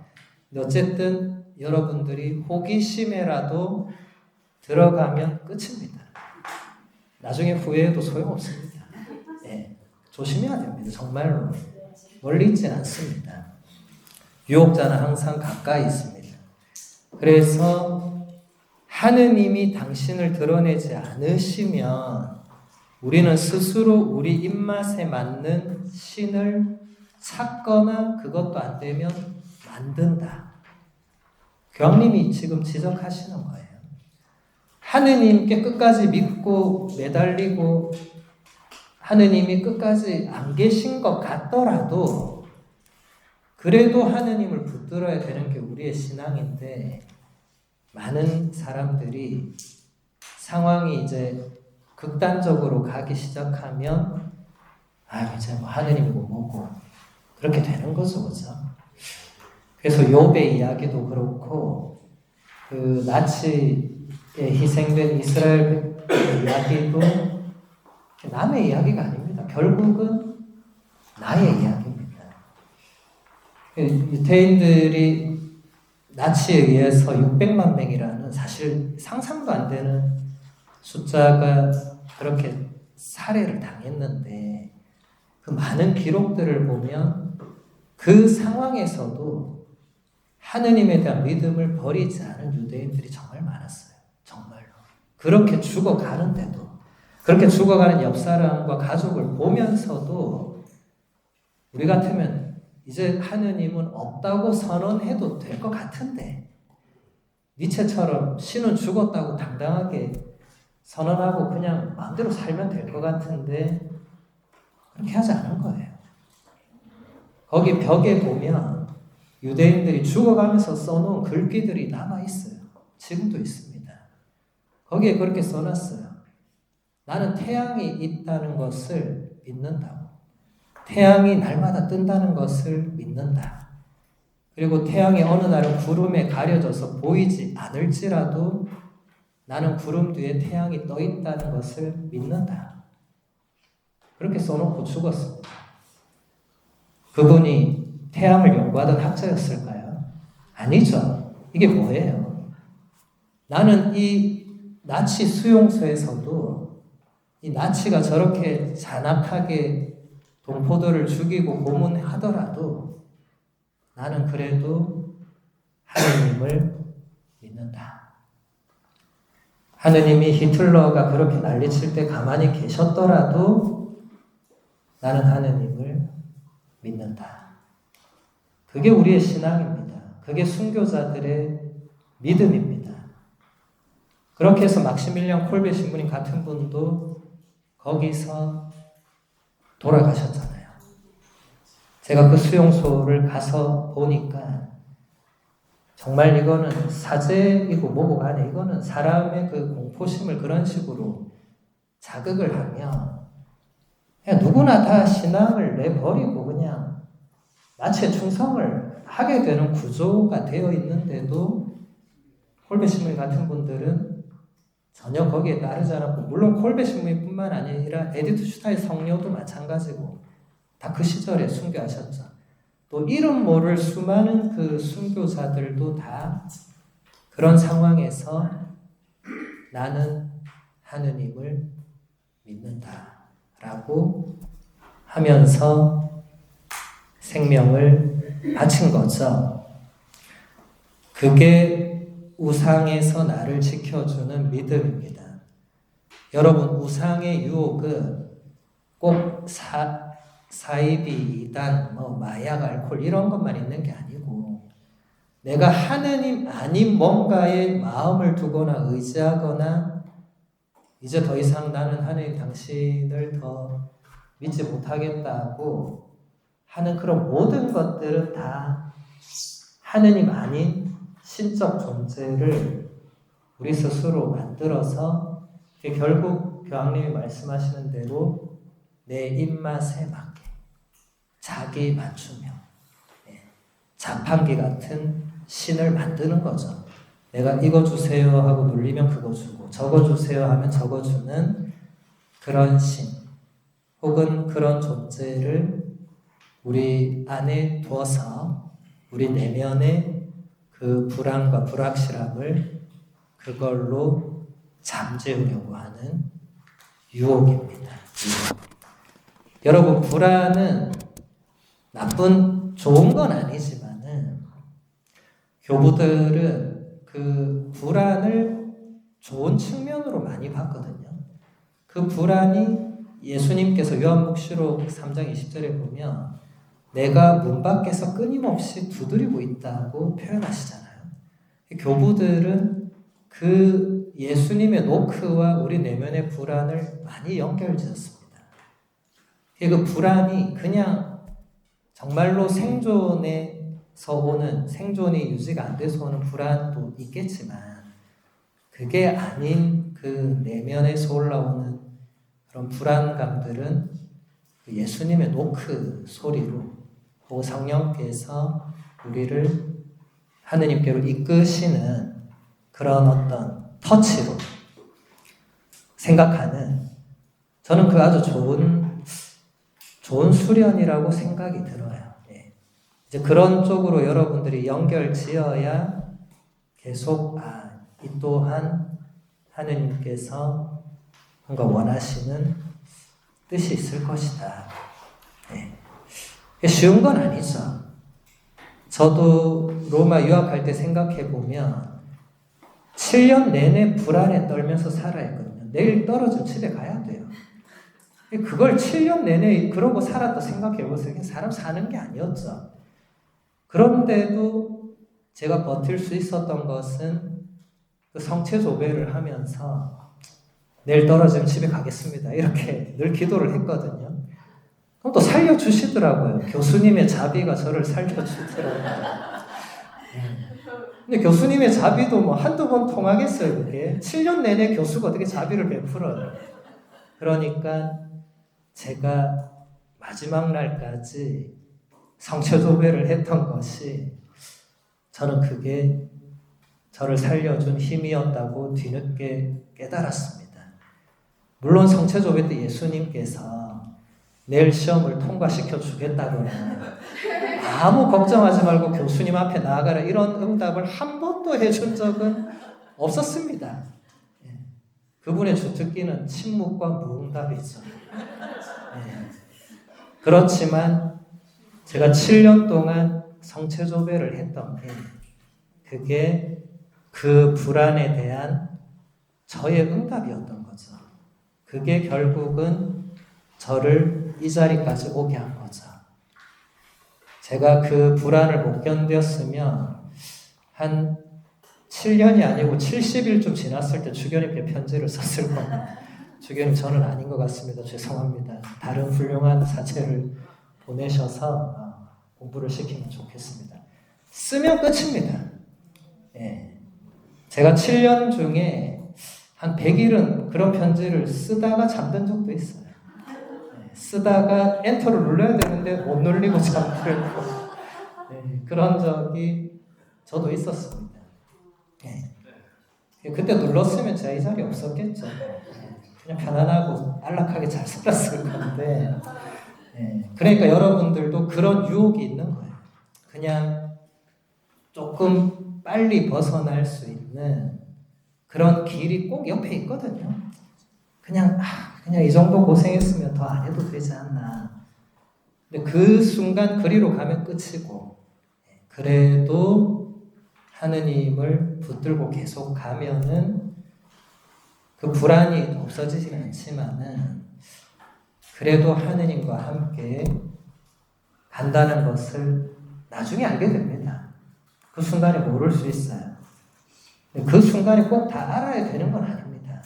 A: 어쨌든 여러분들이 호기심에라도 들어가면 끝입니다. 나중에 후회해도 소용없습니다. 네, 조심해야 됩니다. 정말로. 멀리 있진 않습니다. 유혹자는 항상 가까이 있습니다. 그래서 하느님이 당신을 드러내지 않으시면 우리는 스스로 우리 입맛에 맞는 신을 찾거나 그것도 안 되면 만든다. 교황님이 지금 지적하시는 거예요. 하느님께 끝까지 믿고 매달리고 하느님이 끝까지 안 계신 것 같더라도 그래도 하느님을 붙들어야 되는 게 우리의 신앙인데 많은 사람들이 상황이 이제 극단적으로 가기 시작하면 이제 뭐 하느님이고 뭐고 그렇게 되는 거죠, 그죠? 그래서 욥의 이야기도 그렇고 그 나치에 희생된 이스라엘 이야기도 남의 이야기가 아닙니다. 결국은 나의 이야기입니다. 유태인들이 나치에 의해서 600만 명이라는 사실 상상도 안 되는 숫자가 그렇게 살해를 당했는데 그 많은 기록들을 보면 그 상황에서도 하느님에 대한 믿음을 버리지 않은 유대인들이 정말 많았어요. 정말로. 그렇게 죽어가는데도 그렇게 죽어가는 옆 사람과 가족을 보면서도 우리 같으면 이제 하느님은 없다고 선언해도 될 것 같은데 니체처럼 신은 죽었다고 당당하게 선언하고 그냥 마음대로 살면 될 것 같은데 그렇게 하지 않은 거예요. 거기 벽에 보면 유대인들이 죽어가면서 써놓은 글귀들이 남아있어요. 지금도 있습니다. 거기에 그렇게 써놨어요. 나는 태양이 있다는 것을 믿는다고. 태양이 날마다 뜬다는 것을 믿는다. 그리고 태양이 어느 날은 구름에 가려져서 보이지 않을지라도 나는 구름 뒤에 태양이 떠 있다는 것을 믿는다. 그렇게 써놓고 죽었습니다. 그분이 태양을 연구하던 학자였을까요? 아니죠. 이게 뭐예요? 나는 이 나치 수용소에서도 이 나치가 저렇게 잔악하게 동포들을 죽이고 고문하더라도 나는 그래도 하느님을 믿는다. 하느님이 히틀러가 그렇게 난리칠 때 가만히 계셨더라도 나는 하느님을 믿는다. 그게 우리의 신앙입니다. 그게 순교자들의 믿음입니다. 그렇게 해서 막시밀리안 콜베 신부님 같은 분도 거기서 돌아가셨잖아요. 제가 그 수용소를 가서 보니까 정말 이거는 사제이고 뭐고 간에 이거는 사람의 그 공포심을 그런 식으로 자극을 하면 그냥 누구나 다 신앙을 내버리고 그냥 나치에 충성을 하게 되는 구조가 되어 있는데도 콜베 신부님 같은 분들은 전혀 거기에 따르지 않았고, 물론 콜베 신부님뿐만 아니라 에디트 슈타인 성녀도 마찬가지고 다 그 시절에 순교하셨죠. 또 이름 모를 수많은 그 순교자들도 다 그런 상황에서 나는 하느님을 믿는다라고 하면서 생명을 바친 거죠. 그게 우상에서 나를 지켜주는 믿음입니다. 여러분, 우상의 유혹은 꼭 사이비, 이단, 마약, 알코올 이런 것만 있는 게 아니고 내가 하느님 아닌 뭔가에 마음을 두거나 의지하거나 이제 더 이상 나는 하느님 당신을 더 믿지 못하겠다고 하는 그런 모든 것들은 다 하느님 아닌 신적 존재를 우리 스스로 만들어서 결국 교황님이 말씀하시는 대로 내 입맛에 맞게 자기 맞춤형 자판기 같은 신을 만드는 거죠. 내가 이거 주세요 하고 눌리면 그거 주고 저거 주세요 하면 저거 주는 그런 신 혹은 그런 존재를 우리 안에 두어서 우리 내면의 그 불안과 불확실함을 그걸로 잠재우려고 하는 유혹입니다. 여러분, 불안은 좋은 건 아니지만은 교부들은 그 불안을 좋은 측면으로 많이 봤거든요. 그 불안이 예수님께서 요한복음록 3장 20절에 보면 내가 문 밖에서 끊임없이 두드리고 있다고 표현하시잖아요. 교부들은 그 예수님의 노크와 우리 내면의 불안을 많이 연결지었습니다. 그 불안이 그냥 정말로 생존에서 오는, 생존이 유지가 안 돼서 오는 불안도 있겠지만 그게 아닌 그 내면에서 올라오는 그런 불안감들은 그 예수님의 노크 소리로 혹은 성령께서 우리를 하느님께로 이끄시는 그런 어떤 터치로 생각하는, 저는 그 아주 좋은 수련이라고 생각이 들어요. 이제 그런 쪽으로 여러분들이 연결 지어야 계속 이 또한 하느님께서 뭔가 원하시는 뜻이 있을 것이다. 쉬운 건 아니죠. 저도 로마 유학할 때 생각해 보면 7년 내내 불안에 떨면서 살아야 했거든요. 내일 떨어지면 집에 가야 돼요. 그걸 7년 내내 그러고 살았다 생각해 보세요. 사람 사는 게 아니었죠. 그런데도 제가 버틸 수 있었던 것은 그 성체조배를 하면서 내일 떨어지면 집에 가겠습니다. 이렇게 늘 기도를 했거든요. 그럼 또 살려주시더라고요. 교수님의 자비가 저를 살려주더라고요. 근데 교수님의 자비도 한두 번 통하겠어요, 그게? 7년 내내 교수가 어떻게 자비를 베풀어요? 그러니까 제가 마지막 날까지 성체조배를 했던 것이 저는 그게 저를 살려준 힘이었다고 뒤늦게 깨달았습니다. 물론 성체조배 때 예수님께서 내일 시험을 통과시켜 주겠다고는 아무 걱정하지 말고 교수님 앞에 나아가라 이런 응답을 한 번도 해준 적은 없었습니다. 예. 그분의 주특기는 침묵과 무응답이죠. 예. 그렇지만 제가 7년 동안 성체조배를 했던 게 그게 그 불안에 대한 저의 응답이었던 거죠. 그게 결국은 저를 이 자리까지 오게 한 거죠. 제가 그 불안을 못 견뎠으면 한 7년이 아니고 70일쯤 지났을 때 주교님께 편지를 썼을 겁니다. 주교님 저는 아닌 것 같습니다. 죄송합니다. 다른 훌륭한 사제를 보내셔서 공부를 시키면 좋겠습니다. 쓰면 끝입니다. 예. 제가 7년 중에 한 100일은 그런 편지를 쓰다가 잠든 적도 있어요. 예. 쓰다가 엔터를 눌러야 되는데 못 눌리고 잠들고 그런 적이 저도 있었습니다. 예. 그때 눌렀으면 제가 이 자리에 없었겠죠. 그냥 편안하고 안락하게 잘 살았을 건데 그러니까 여러분들도 그런 유혹이 있는 거예요. 그냥 조금 빨리 벗어날 수 있는 그런 길이 꼭 옆에 있거든요. 그냥 이 정도 고생했으면 더 안 해도 되지 않나. 근데 그 순간 그리로 가면 끝이고 그래도 하느님을 붙들고 계속 가면은 그 불안이 없어지지는 않지만은 그래도 하느님과 함께 간다는 것을 나중에 알게 됩니다. 그 순간에 모를 수 있어요. 그 순간에 꼭 다 알아야 되는 건 아닙니다.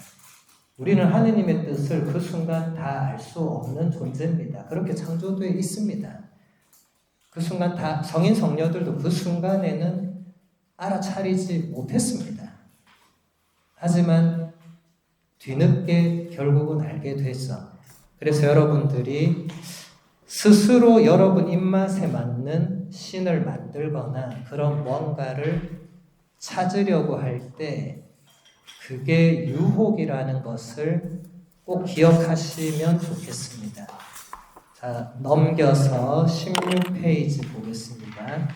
A: 우리는 하느님의 뜻을 그 순간 다 알 수 없는 존재입니다. 그렇게 창조되어 있습니다. 그 순간 다 성인 성녀들도 그 순간에는 알아차리지 못했습니다. 하지만 뒤늦게 결국은 알게 됐어. 그래서 여러분들이 스스로 여러분 입맛에 맞는 신을 만들거나 그런 뭔가를 찾으려고 할 때 그게 유혹이라는 것을 꼭 기억하시면 좋겠습니다. 자, 넘겨서 16페이지 보겠습니다.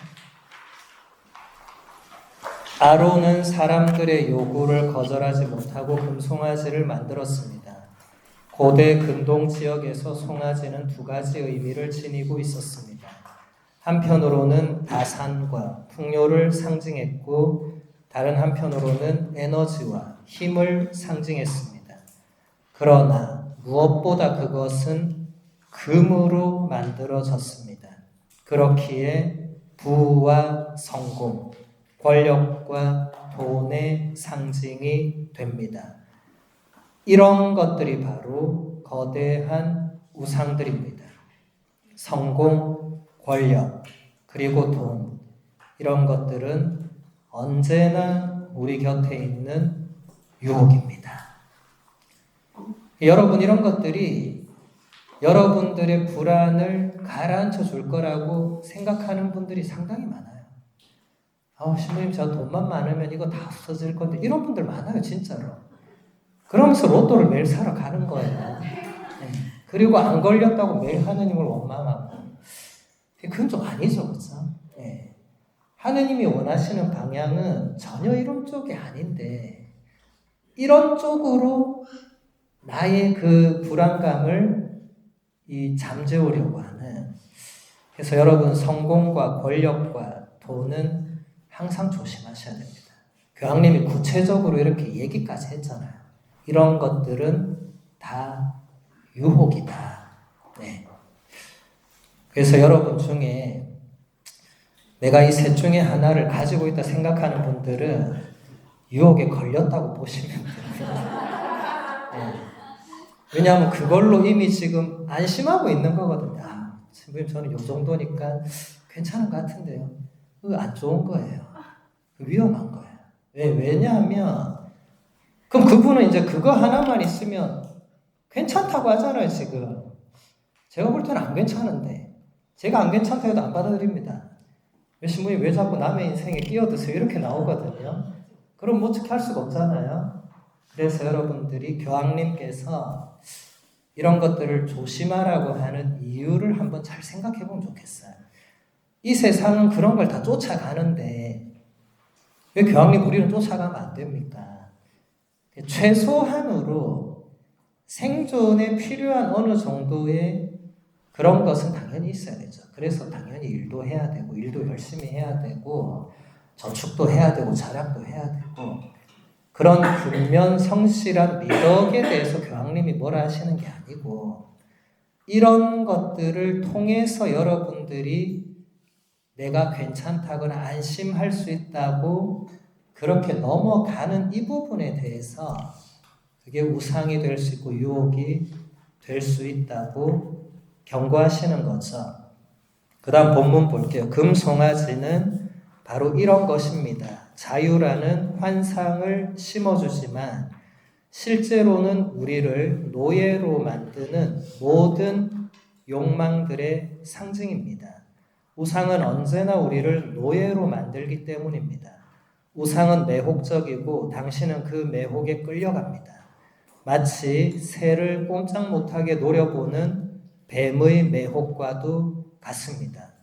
A: 아론은 사람들의 요구를 거절하지 못하고 금송아지를 만들었습니다. 고대 근동 지역에서 송아지는 두 가지 의미를 지니고 있었습니다. 한편으로는 다산과 풍요를 상징했고 다른 한편으로는 에너지와 힘을 상징했습니다. 그러나 무엇보다 그것은 금으로 만들어졌습니다. 그렇기에 부와 성공, 권력과 돈의 상징이 됩니다. 이런 것들이 바로 거대한 우상들입니다. 성공, 권력, 그리고 돈, 이런 것들은 언제나 우리 곁에 있는 유혹입니다. 여러분, 이런 것들이 여러분들의 불안을 가라앉혀 줄 거라고 생각하는 분들이 상당히 많아요. 신부님, 저 돈만 많으면 이거 다 없어질 건데, 이런 분들 많아요, 진짜로. 그러면서 로또를 매일 사러 가는 거예요. 그리고 안 걸렸다고 매일 하느님을 원망하고. 그건 좀 아니죠, 그렇죠? 하느님이 원하시는 방향은 전혀 이런 쪽이 아닌데 이런 쪽으로 나의 그 불안감을 잠재우려고 하는. 그래서 여러분, 성공과 권력과 돈은 항상 조심하셔야 됩니다. 교황님이 구체적으로 이렇게 얘기까지 했잖아요. 이런 것들은 다 유혹이다. 그래서 여러분 중에 내가 이 셋 중에 하나를 가지고 있다 생각하는 분들은 유혹에 걸렸다고 보시면 됩니다. 왜냐하면 그걸로 이미 지금 안심하고 있는 거거든요. 선생님, 저는 이 정도니까 괜찮은 것 같은데요. 그거 안 좋은 거예요. 위험한 거예요. 왜냐하면 그럼 그분은 이제 그거 하나만 있으면 괜찮다고 하잖아요, 지금. 제가 볼 때는 안 괜찮은데. 제가 안 괜찮다 해도 안 받아들입니다. 신부님, 왜 자꾸 남의 인생에 끼어드세요? 이렇게 나오거든요. 그럼 뭐 어떻게 할 수가 없잖아요. 그래서 여러분들이 교황님께서 이런 것들을 조심하라고 하는 이유를 한번 잘 생각해 보면 좋겠어요. 이 세상은 그런 걸 다 쫓아가는데 왜 교황님 우리는 쫓아가면 안 됩니까? 최소한으로 생존에 필요한 어느 정도의 그런 것은 당연히 있어야 되죠. 그래서 당연히 일도 해야 되고, 일도 열심히 해야 되고, 저축도 해야 되고, 절약도 해야 되고, 그런 근면 성실한 미덕에 대해서 교황님이 뭐라 하시는 게 아니고, 이런 것들을 통해서 여러분들이 내가 괜찮다거나 안심할 수 있다고 그렇게 넘어가는 이 부분에 대해서 그게 우상이 될 수 있고 유혹이 될 수 있다고 경고하시는 거죠. 그 다음 본문 볼게요. 금송아지는 바로 이런 것입니다. 자유라는 환상을 심어주지만 실제로는 우리를 노예로 만드는 모든 욕망들의 상징입니다. 우상은 언제나 우리를 노예로 만들기 때문입니다. 우상은 매혹적이고 당신은 그 매혹에 끌려갑니다. 마치 새를 꼼짝 못하게 노려보는 뱀의 매혹과도 같습니다.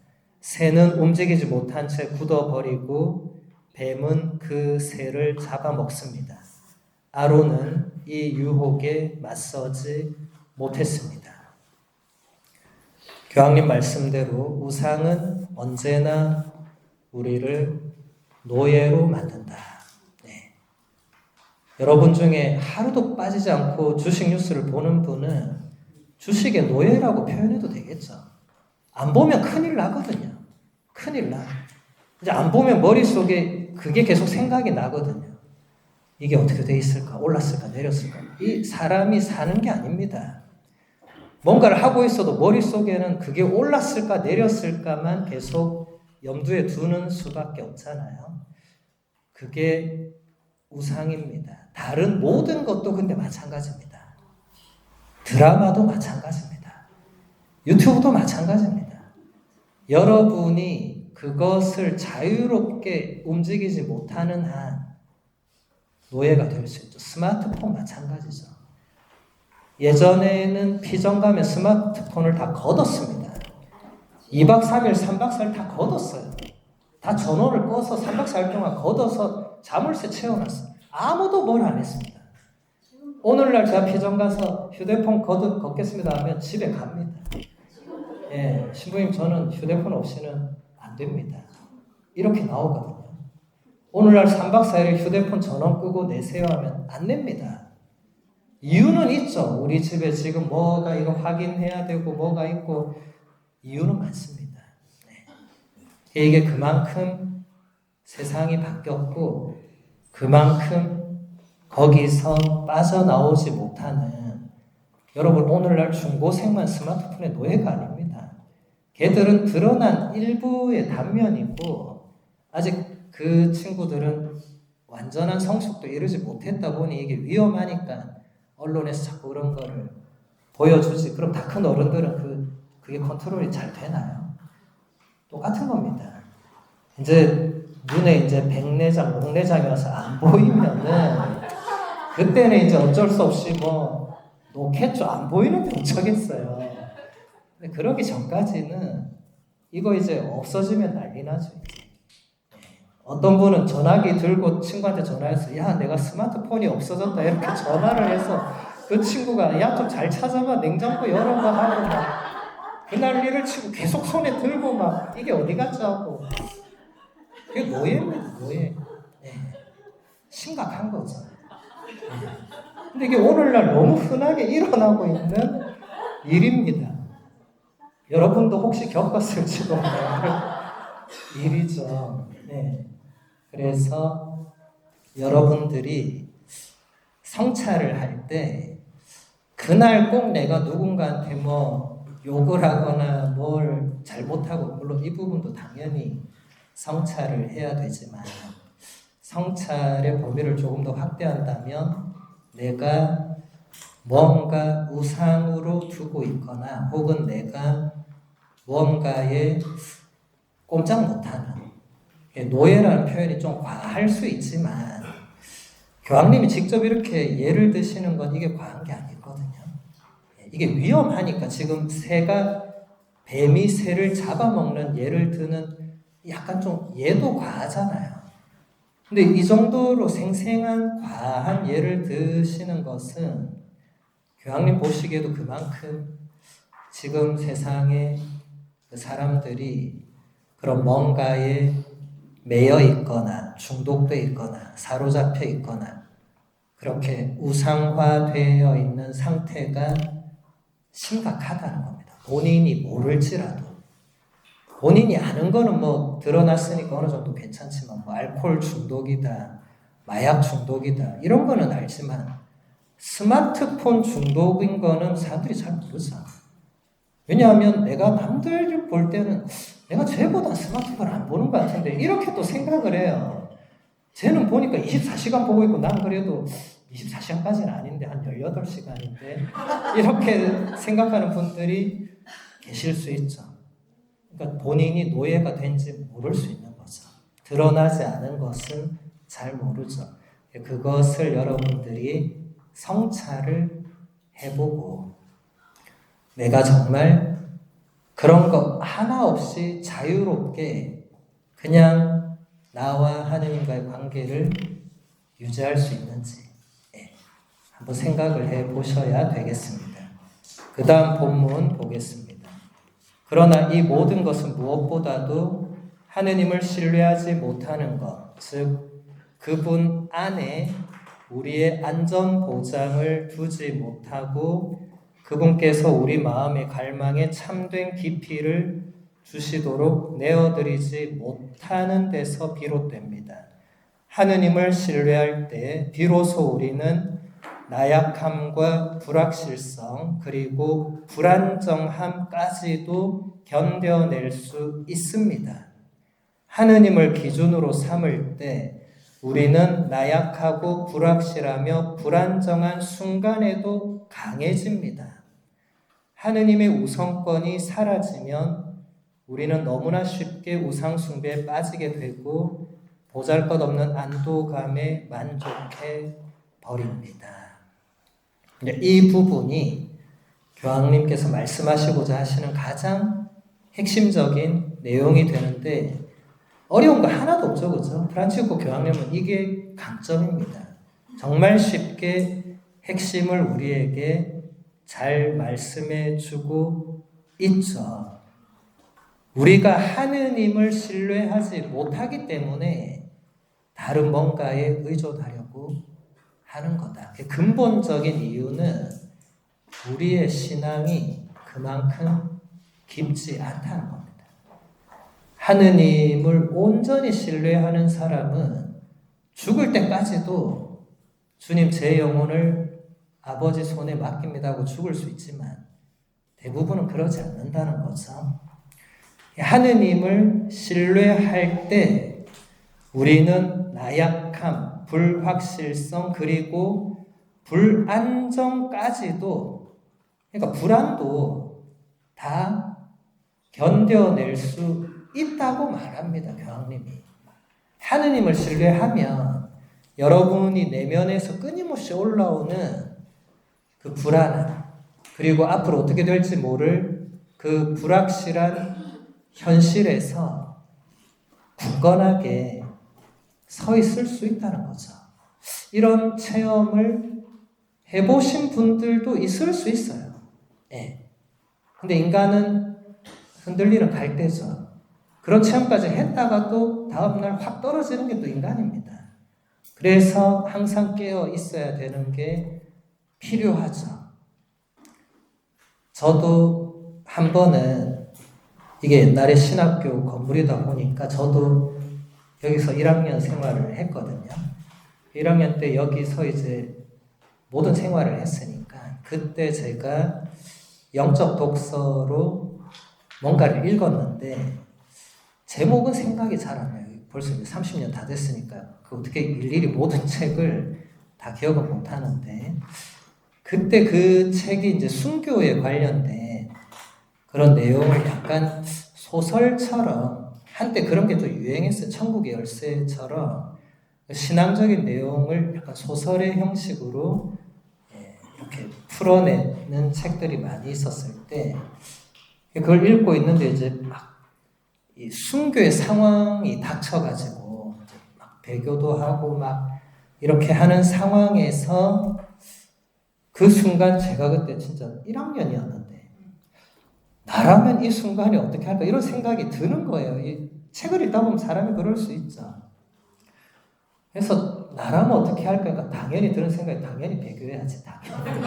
A: 새는 움직이지 못한 채 굳어버리고 뱀은 그 새를 잡아먹습니다. 아론은 이 유혹에 맞서지 못했습니다. 교황님 말씀대로 우상은 언제나 우리를 노예로 만든다. 네. 여러분 중에 하루도 빠지지 않고 주식 뉴스를 보는 분은 주식의 노예라고 표현해도 되겠죠. 안 보면 큰일 나거든요. 큰일 나. 이제 안 보면 머릿속에 그게 계속 생각이 나거든요. 이게 어떻게 돼 있을까? 올랐을까? 내렸을까? 이 사람이 사는 게 아닙니다. 뭔가를 하고 있어도 머릿속에는 그게 올랐을까? 내렸을까만 계속 염두에 두는 수밖에 없잖아요. 그게 우상입니다. 다른 모든 것도 근데 마찬가지입니다. 드라마도 마찬가지입니다. 유튜브도 마찬가지입니다. 여러분이 그것을 자유롭게 움직이지 못하는 한 노예가 될 수 있죠. 스마트폰 마찬가지죠. 예전에는 피정 가면 스마트폰을 다 걷었습니다. 2박 3일, 3박 4일 다 걷었어요. 다 전원을 꺼서 3박 4일 동안 걷어서 자물쇠 채워놨어요. 아무도 뭘 안 했습니다. 오늘날 제가 피정 가서 휴대폰 걷겠습니다 하면 집에 갑니다. 예, 신부님 저는 휴대폰 없이는 안 됩니다. 이렇게 나오거든요. 오늘날 3박 4일 휴대폰 전원 끄고 내세요 하면 안 냅니다. 이유는 있죠. 우리 집에 지금 뭐가 이거 확인해야 되고 뭐가 있고 이유는 많습니다. 네. 이게 그만큼 세상이 바뀌었고 그만큼 거기서 빠져나오지 못하는 여러분 오늘날 중고생만 스마트폰의 노예가 아닙니다. 걔들은 드러난 일부의 단면이고 아직 그 친구들은 완전한 성숙도 이루지 못했다 보니 이게 위험하니까 언론에서 자꾸 그런 거를 보여주지. 그럼 다 큰 어른들은 그게 컨트롤이 잘 되나요? 똑같은 겁니다. 이제 눈에 이제 백내장, 목내장이 와서 안 보이면은 그때는 이제 어쩔 수 없이 뭐 놓겠죠. 안 보이는데 어쩌겠어요. 근데 그러기 전까지는 이거 이제 없어지면 난리 나죠. 어떤 분은 전화기 들고 친구한테 전화해서 야 내가 스마트폰이 없어졌다 이렇게 전화를 해서 그 친구가 야 좀 잘 찾아봐 냉장고 열어봐 하고 막 그 난리를 치고 계속 손에 들고 막 이게 어디 갔지 하고 그게 노예입니다. 노예. 네. 심각한 거죠. 네. 근데 이게 오늘날 너무 흔하게 일어나고 있는 일입니다. 여러분도 혹시 겪었을지도 모를 일이죠. 네. 그래서 여러분들이 성찰을 할 때 그날 꼭 내가 누군가한테 뭐 욕을 하거나 뭘 잘못하고 물론 이 부분도 당연히 성찰을 해야 되지만 성찰의 범위를 조금 더 확대한다면 내가 뭔가 우상으로 두고 있거나 혹은 내가 뭔가에 꼼짝 못하는 노예라는 표현이 좀 과할 수 있지만 교황님이 직접 이렇게 예를 드시는 건 이게 과한 게 아니거든요. 이게 위험하니까 지금 뱀이 새를 잡아먹는 예를 드는 약간 좀 예도 과하잖아요. 근데 이 정도로 생생한 과한 예를 드시는 것은 교황님 보시기에도 그만큼 지금 세상에 사람들이 그런 뭔가에 매여 있거나 중독돼 있거나 사로잡혀 있거나 그렇게 우상화되어 있는 상태가 심각하다는 겁니다. 본인이 모를지라도. 본인이 아는 거는 뭐 드러났으니까 어느 정도 괜찮지만 뭐 알코올 중독이다, 마약 중독이다 이런 거는 알지만 스마트폰 중독인 거는 사람들이 잘 모르죠. 왜냐하면 내가 남들 볼 때는 내가 쟤보다 스마트폰 안 보는 것 같은데 이렇게 또 생각을 해요. 쟤는 보니까 24시간 보고 있고 난 그래도 24시간까지는 아닌데 한 18시간인데 이렇게 생각하는 분들이 계실 수 있죠. 그러니까 본인이 노예가 된지 모를 수 있는 거죠. 드러나지 않은 것은 잘 모르죠. 그것을 여러분들이 성찰을 해보고 내가 정말 그런 거 하나 없이 자유롭게 그냥 나와 하느님과의 관계를 유지할 수 있는지 한번 생각을 해보셔야 되겠습니다. 그 다음 본문 보겠습니다. 그러나 이 모든 것은 무엇보다도 하느님을 신뢰하지 못하는 것, 즉 그분 안에 우리의 안전 보장을 두지 못하고 그분께서 우리 마음의 갈망에 참된 깊이를 주시도록 내어드리지 못하는 데서 비롯됩니다. 하느님을 신뢰할 때 비로소 우리는 나약함과 불확실성 그리고 불안정함까지도 견뎌낼 수 있습니다. 하느님을 기준으로 삼을 때 우리는 나약하고 불확실하며 불안정한 순간에도 강해집니다. 하느님의 우선권이 사라지면 우리는 너무나 쉽게 우상숭배에 빠지게 되고 보잘것없는 안도감에 만족해 버립니다. 이 부분이 교황님께서 말씀하시고자 하시는 가장 핵심적인 내용이 되는데 어려운 거 하나도 없죠, 그죠? 프란치스코 교황님은 이게 강점입니다. 정말 쉽게 핵심을 우리에게 잘 말씀해 주고 있죠. 우리가 하느님을 신뢰하지 못하기 때문에 다른 뭔가에 의존하려고 하는 거다. 근본적인 이유는 우리의 신앙이 그만큼 깊지 않다는 겁니다. 하느님을 온전히 신뢰하는 사람은 죽을 때까지도 주님 제 영혼을 아버지 손에 맡깁니다 하고 죽을 수 있지만 대부분은 그러지 않는다는 거죠. 하느님을 신뢰할 때 우리는 나약함, 불확실성 그리고 불안정까지도 그러니까 불안도 다 견뎌낼 수 있다고 말합니다. 교황님이. 하느님을 신뢰하면 여러분이 내면에서 끊임없이 올라오는 그 불안함 그리고 앞으로 어떻게 될지 모를 그 불확실한 현실에서 굳건하게 서 있을 수 있다는 거죠. 이런 체험을 해보신 분들도 있을 수 있어요. 예. 근데 인간은 흔들리는 갈대죠. 그런 체험까지 했다가도 다음날 확 떨어지는 게 또 인간입니다. 그래서 항상 깨어 있어야 되는 게 필요하죠. 저도 한 번은 이게 옛날에 신학교 건물이다 보니까 저도 여기서 1학년 생활을 했거든요. 1학년 때 여기서 이제 모든 생활을 했으니까 그때 제가 영적 독서로 뭔가를 읽었는데 제목은 생각이 잘 안 나요. 벌써 30년 다 됐으니까 그 어떻게 일일이 모든 책을 다 기억은 못 하는데 그때 그 책이 이제 순교에 관련된 그런 내용을 약간 소설처럼 한때 그런 게 또 유행했어요. 천국의 열쇠처럼 신앙적인 내용을 약간 소설의 형식으로 이렇게 풀어내는 책들이 많이 있었을 때 그걸 읽고 있는데 이제 막 이 순교의 상황이 닥쳐가지고 막 배교도 하고 막 이렇게 하는 상황에서 그 순간 제가 그때 진짜 1학년이었는데 나라면 이 순간이 어떻게 할까 이런 생각이 드는 거예요. 이 책을 읽다 보면 사람이 그럴 수 있죠. 그래서 나라면 어떻게 할까? 그러니까 당연히 드는 생각이 당연히 배교해야지. 당연히.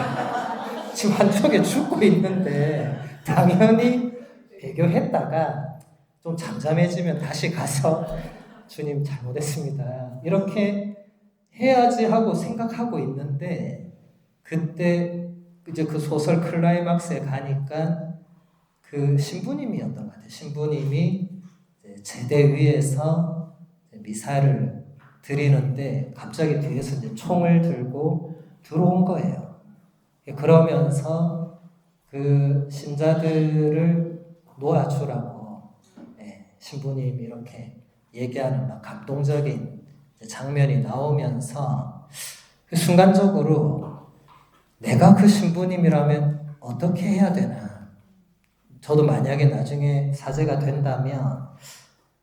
A: 지금 한쪽에 죽고 있는데 당연히 배교했다가 좀 잠잠해지면 다시 가서 주님 잘못했습니다. 이렇게 해야지 하고 생각하고 있는데 그때 이제 그 소설 클라이막스에 가니까 그 신부님이었던 것 같아요. 신부님이 제대 위에서 미사를 드리는데 갑자기 뒤에서 이제 총을 들고 들어온 거예요. 그러면서 그 신자들을 놓아주라고 신부님이 이렇게 얘기하는 막 감동적인 장면이 나오면서 그 순간적으로 내가 그 신부님이라면 어떻게 해야 되나? 저도 만약에 나중에 사제가 된다면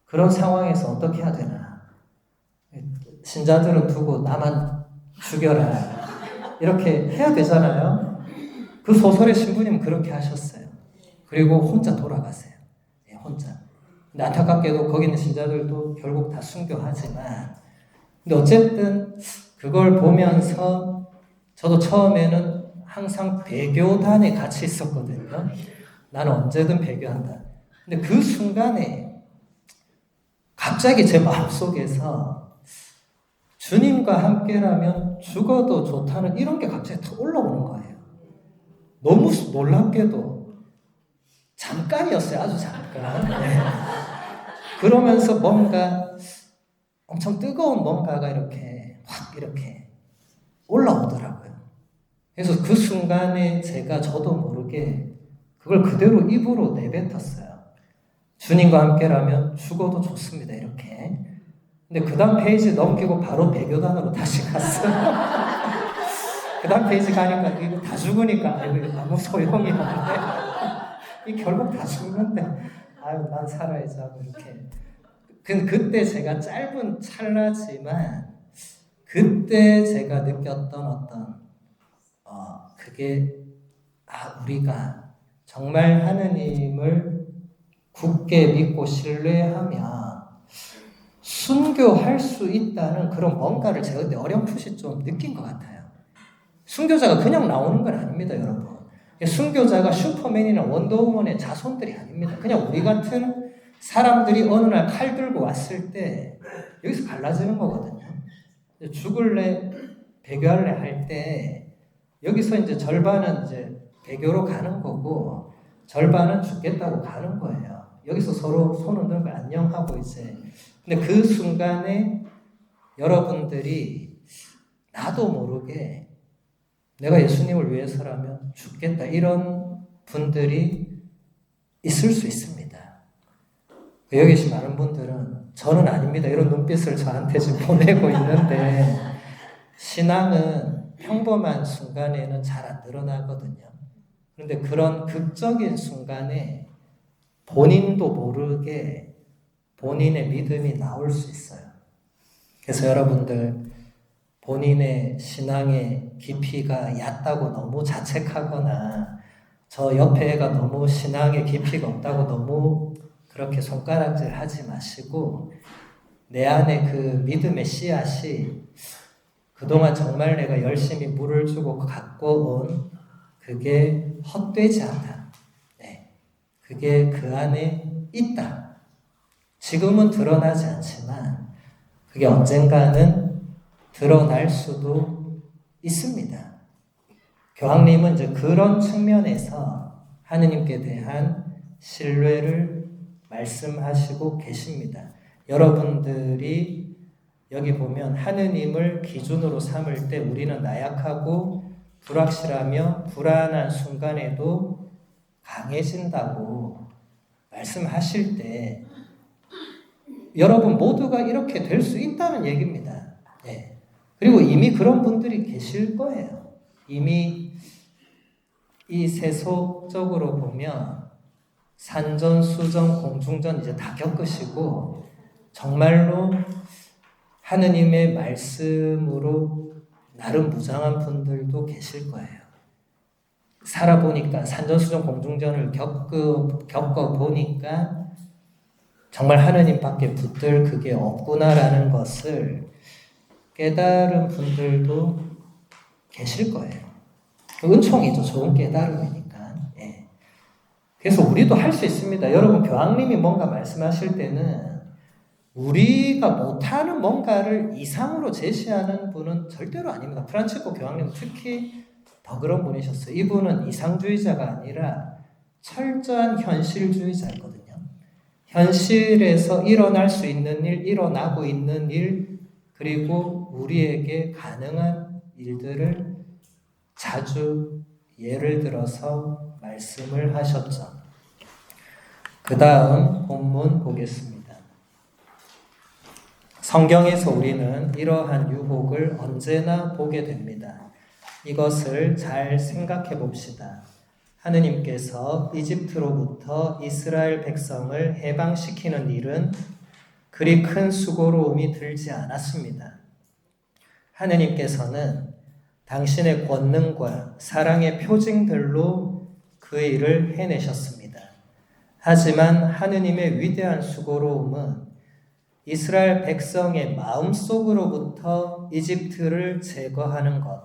A: 그런 상황에서 어떻게 해야 되나? 신자들은 두고 나만 죽여라. 이렇게 해야 되잖아요. 그 소설의 신부님은 그렇게 하셨어요. 그리고 혼자 돌아가세요. 혼자. 근데 안타깝게도 거기 있는 신자들도 결국 다 순교하지만 근데 어쨌든 그걸 보면서 저도 처음에는 항상 배교단에 같이 있었거든요. 나는 언제든 배교한다. 근데 그 순간에 갑자기 제 마음속에서 주님과 함께라면 죽어도 좋다는 이런 게 갑자기 더 올라오는 거예요. 너무 놀랍게도 잠깐이었어요. 아주 잠깐. 네. 그러면서 뭔가 엄청 뜨거운 뭔가가 이렇게 확 이렇게 올라오더라고요. 그래서 그 순간에 제가 저도 모르게 그걸 그대로 입으로 내뱉었어요. 주님과 함께라면 죽어도 좋습니다. 이렇게. 근데 그 다음 페이지 넘기고 바로 배교단으로 다시 갔어요. 그 다음 페이지 가니까 이거 다 죽으니까 이거 아무 소용이 없네. 이 결국 다 죽는데 아유 난 살아야지 하고 이렇게. 그때 제가 짧은 찰나지만 그때 제가 느꼈던 어떤 그게 우리가 정말 하느님을 굳게 믿고 신뢰하면 순교할 수 있다는 그런 뭔가를 제가 그때 어렴풋이 좀 느낀 것 같아요. 순교자가 그냥 나오는 건 아닙니다, 여러분. 순교자가 슈퍼맨이나 원더우먼의 자손들이 아닙니다. 그냥 우리 같은 사람들이 어느 날 칼 들고 왔을 때 여기서 갈라지는 거거든요. 죽을래, 배교할래 할 때 여기서 이제 절반은 이제 배교로 가는 거고 절반은 죽겠다고 가는 거예요. 여기서 서로 손을 들고 안녕하고 이제. 근데 그 순간에 여러분들이 나도 모르게 내가 예수님을 위해서라면 죽겠다 이런 분들이 있을 수 있습니다. 여기 계신 많은 분들은 저는 아닙니다. 이런 눈빛을 저한테 지금 보내고 있는데 신앙은 평범한 순간에는 잘 안 드러나거든요. 그런데 그런 극적인 순간에 본인도 모르게 본인의 믿음이 나올 수 있어요. 그래서 여러분들 본인의 신앙의 깊이가 얕다고 너무 자책하거나 저 옆에 애가 너무 신앙의 깊이가 없다고 너무 그렇게 손가락질 하지 마시고 내 안에 그 믿음의 씨앗이 그동안 정말 내가 열심히 물을 주고 갖고 온 그게 헛되지 않다. 네. 그게 그 안에 있다. 지금은 드러나지 않지만 그게 언젠가는 드러날 수도 있습니다. 교황님은 이제 그런 측면에서 하느님께 대한 신뢰를 말씀하시고 계십니다. 여러분들이 여기 보면 하느님을 기준으로 삼을 때 우리는 나약하고 불확실하며 불안한 순간에도 강해진다고 말씀하실 때 여러분 모두가 이렇게 될 수 있다는 얘기입니다. 네. 그리고 이미 그런 분들이 계실 거예요. 이미 이 세속적으로 보면 산전, 수전, 공중전 이제 다 겪으시고 정말로 하느님의 말씀으로 나름 무장한 분들도 계실 거예요. 살아보니까 산전수전 공중전을 겪어보니까 정말 하느님밖에 붙들 그게 없구나라는 것을 깨달은 분들도 계실 거예요. 은총이죠. 좋은 깨달음이니까. 예. 그래서 우리도 할 수 있습니다. 여러분 교황님이 뭔가 말씀하실 때는 우리가 못하는 뭔가를 이상으로 제시하는 분은 절대로 아닙니다. 프란치스코 교황님 특히 더 그런 분이셨어요. 이분은 이상주의자가 아니라 철저한 현실주의자였거든요. 현실에서 일어날 수 있는 일, 일어나고 있는 일, 그리고 우리에게 가능한 일들을 자주 예를 들어서 말씀을 하셨죠. 그 다음 본문 보겠습니다. 성경에서 우리는 이러한 유혹을 언제나 보게 됩니다. 이것을 잘 생각해 봅시다. 하느님께서 이집트로부터 이스라엘 백성을 해방시키는 일은 그리 큰 수고로움이 들지 않았습니다. 하느님께서는 당신의 권능과 사랑의 표징들로 그 일을 해내셨습니다. 하지만 하느님의 위대한 수고로움은 이스라엘 백성의 마음속으로부터 이집트를 제거하는 것,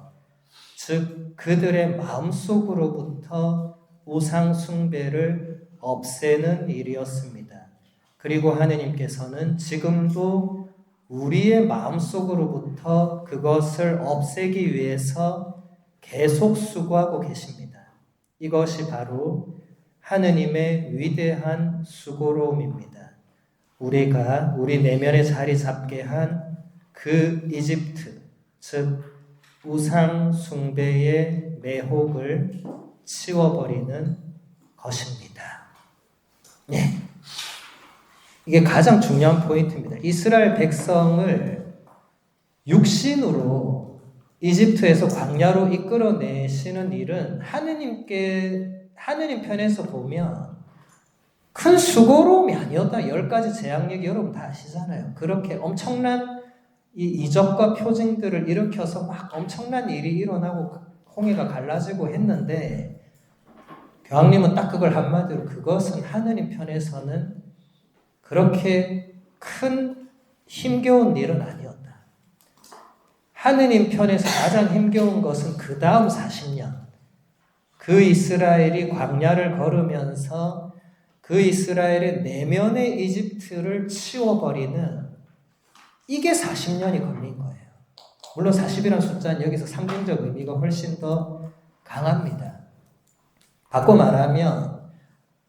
A: 즉 그들의 마음속으로부터 우상 숭배를 없애는 일이었습니다. 그리고 하느님께서는 지금도 우리의 마음속으로부터 그것을 없애기 위해서 계속 수고하고 계십니다. 이것이 바로 하느님의 위대한 수고로움입니다. 우리가 우리 내면에 자리 잡게 한 그 이집트, 즉 우상 숭배의 매혹을 치워버리는 것입니다. 네. 이게 가장 중요한 포인트입니다. 이스라엘 백성을 육신으로 이집트에서 광야로 이끌어내시는 일은 하느님 편에서 보면 큰 수고로움이 아니었다. 10가지 재앙얘기 여러분 다 아시잖아요. 그렇게 엄청난 이 이적과 표징들을 일으켜서 막 엄청난 일이 일어나고 홍해가 갈라지고 했는데 교황님은 딱 그걸 한마디로 그것은 하느님 편에서는 그렇게 큰 힘겨운 일은 아니었다. 하느님 편에서 가장 힘겨운 것은 그 다음 40년 그 이스라엘이 광야를 걸으면서 그 이스라엘의 내면의 이집트를 치워버리는 이게 40년이 걸린 거예요. 물론 40이라는 숫자는 여기서 상징적 의미가 훨씬 더 강합니다. 바꿔 말하면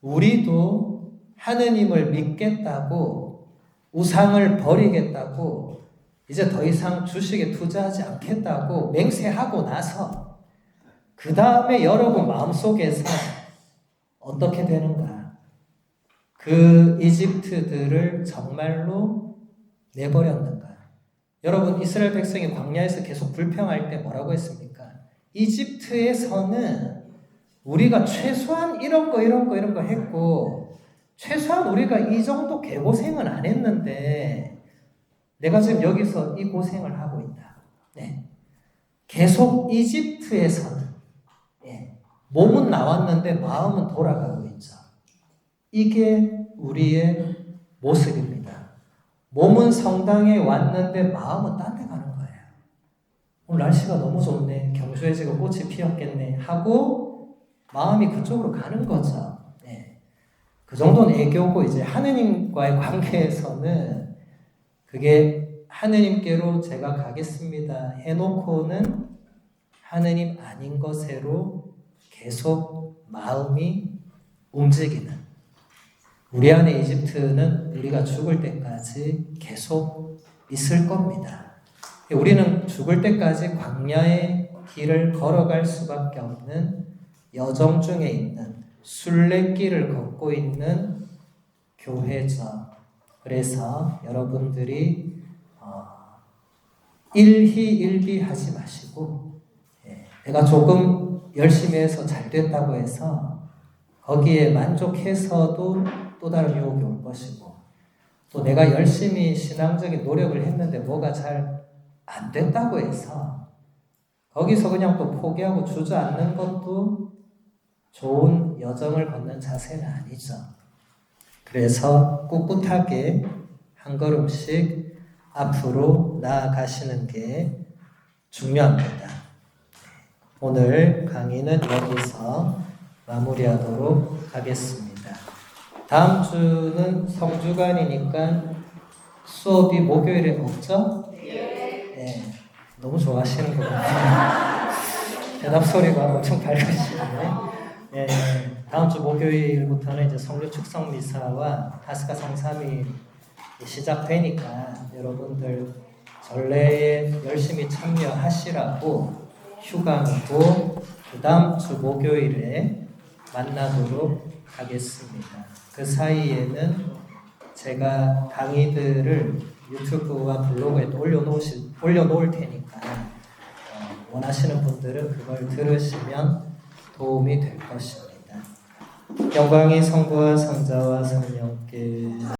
A: 우리도 하느님을 믿겠다고 우상을 버리겠다고 이제 더 이상 주식에 투자하지 않겠다고 맹세하고 나서 그 다음에 여러분 마음속에서 어떻게 되는가? 그 이집트들을 정말로 내버렸는가? 여러분 이스라엘 백성이 광야에서 계속 불평할 때 뭐라고 했습니까? 이집트에서는 우리가 최소한 이런 거 했고 최소한 우리가 이 정도 개고생은 안 했는데 내가 지금 여기서 이 고생을 하고 있다. 네. 계속 이집트에서는 몸은 나왔는데 마음은 돌아가고 있죠. 이게 우리의 모습입니다. 몸은 성당에 왔는데 마음은 딴 데 가는 거예요. 오늘 날씨가 너무 좋네. 경주에 지금 꽃이 피었겠네. 하고 마음이 그쪽으로 가는 거죠. 네. 그 정도는 애교고 이제 하느님과의 관계에서는 그게 하느님께로 제가 가겠습니다 해놓고는 하느님 아닌 것으로 계속 마음이 움직이는 우리 안에 이집트는 우리가 죽을 때까지 계속 있을 겁니다. 우리는 죽을 때까지 광야의 길을 걸어갈 수밖에 없는 여정 중에 있는 순례길을 걷고 있는 교회죠. 그래서 여러분들이 일희일비하지 마시고 내가 조금 열심히 해서 잘 됐다고 해서 거기에 만족해서도 또 다른 유혹이 올 것이고 또 내가 열심히 신앙적인 노력을 했는데 뭐가 잘 안 됐다고 해서 거기서 그냥 또 포기하고 주저앉는 것도 좋은 여정을 걷는 자세는 아니죠. 그래서 꿋꿋하게 한 걸음씩 앞으로 나아가시는 게 중요합니다. 오늘 강의는 여기서 마무리하도록 하겠습니다. 다음 주는 성주간이니까 수업이 목요일에 없죠? 네. 너무 좋아하시는 것 같아요. 대답 소리가 엄청 밝으시네. 네. 다음 주 목요일부터는 이제 성교 축성 미사와 파스카 성삼이 시작되니까 여러분들 전례에 열심히 참여하시라고 휴강이고 그 다음 주 목요일에 만나도록 하겠습니다. 그 사이에는 제가 강의들을 유튜브와 블로그에 또 올려놓을 테니까 원하시는 분들은 그걸 들으시면 도움이 될 것입니다. 영광이 성부와 성자와 성령께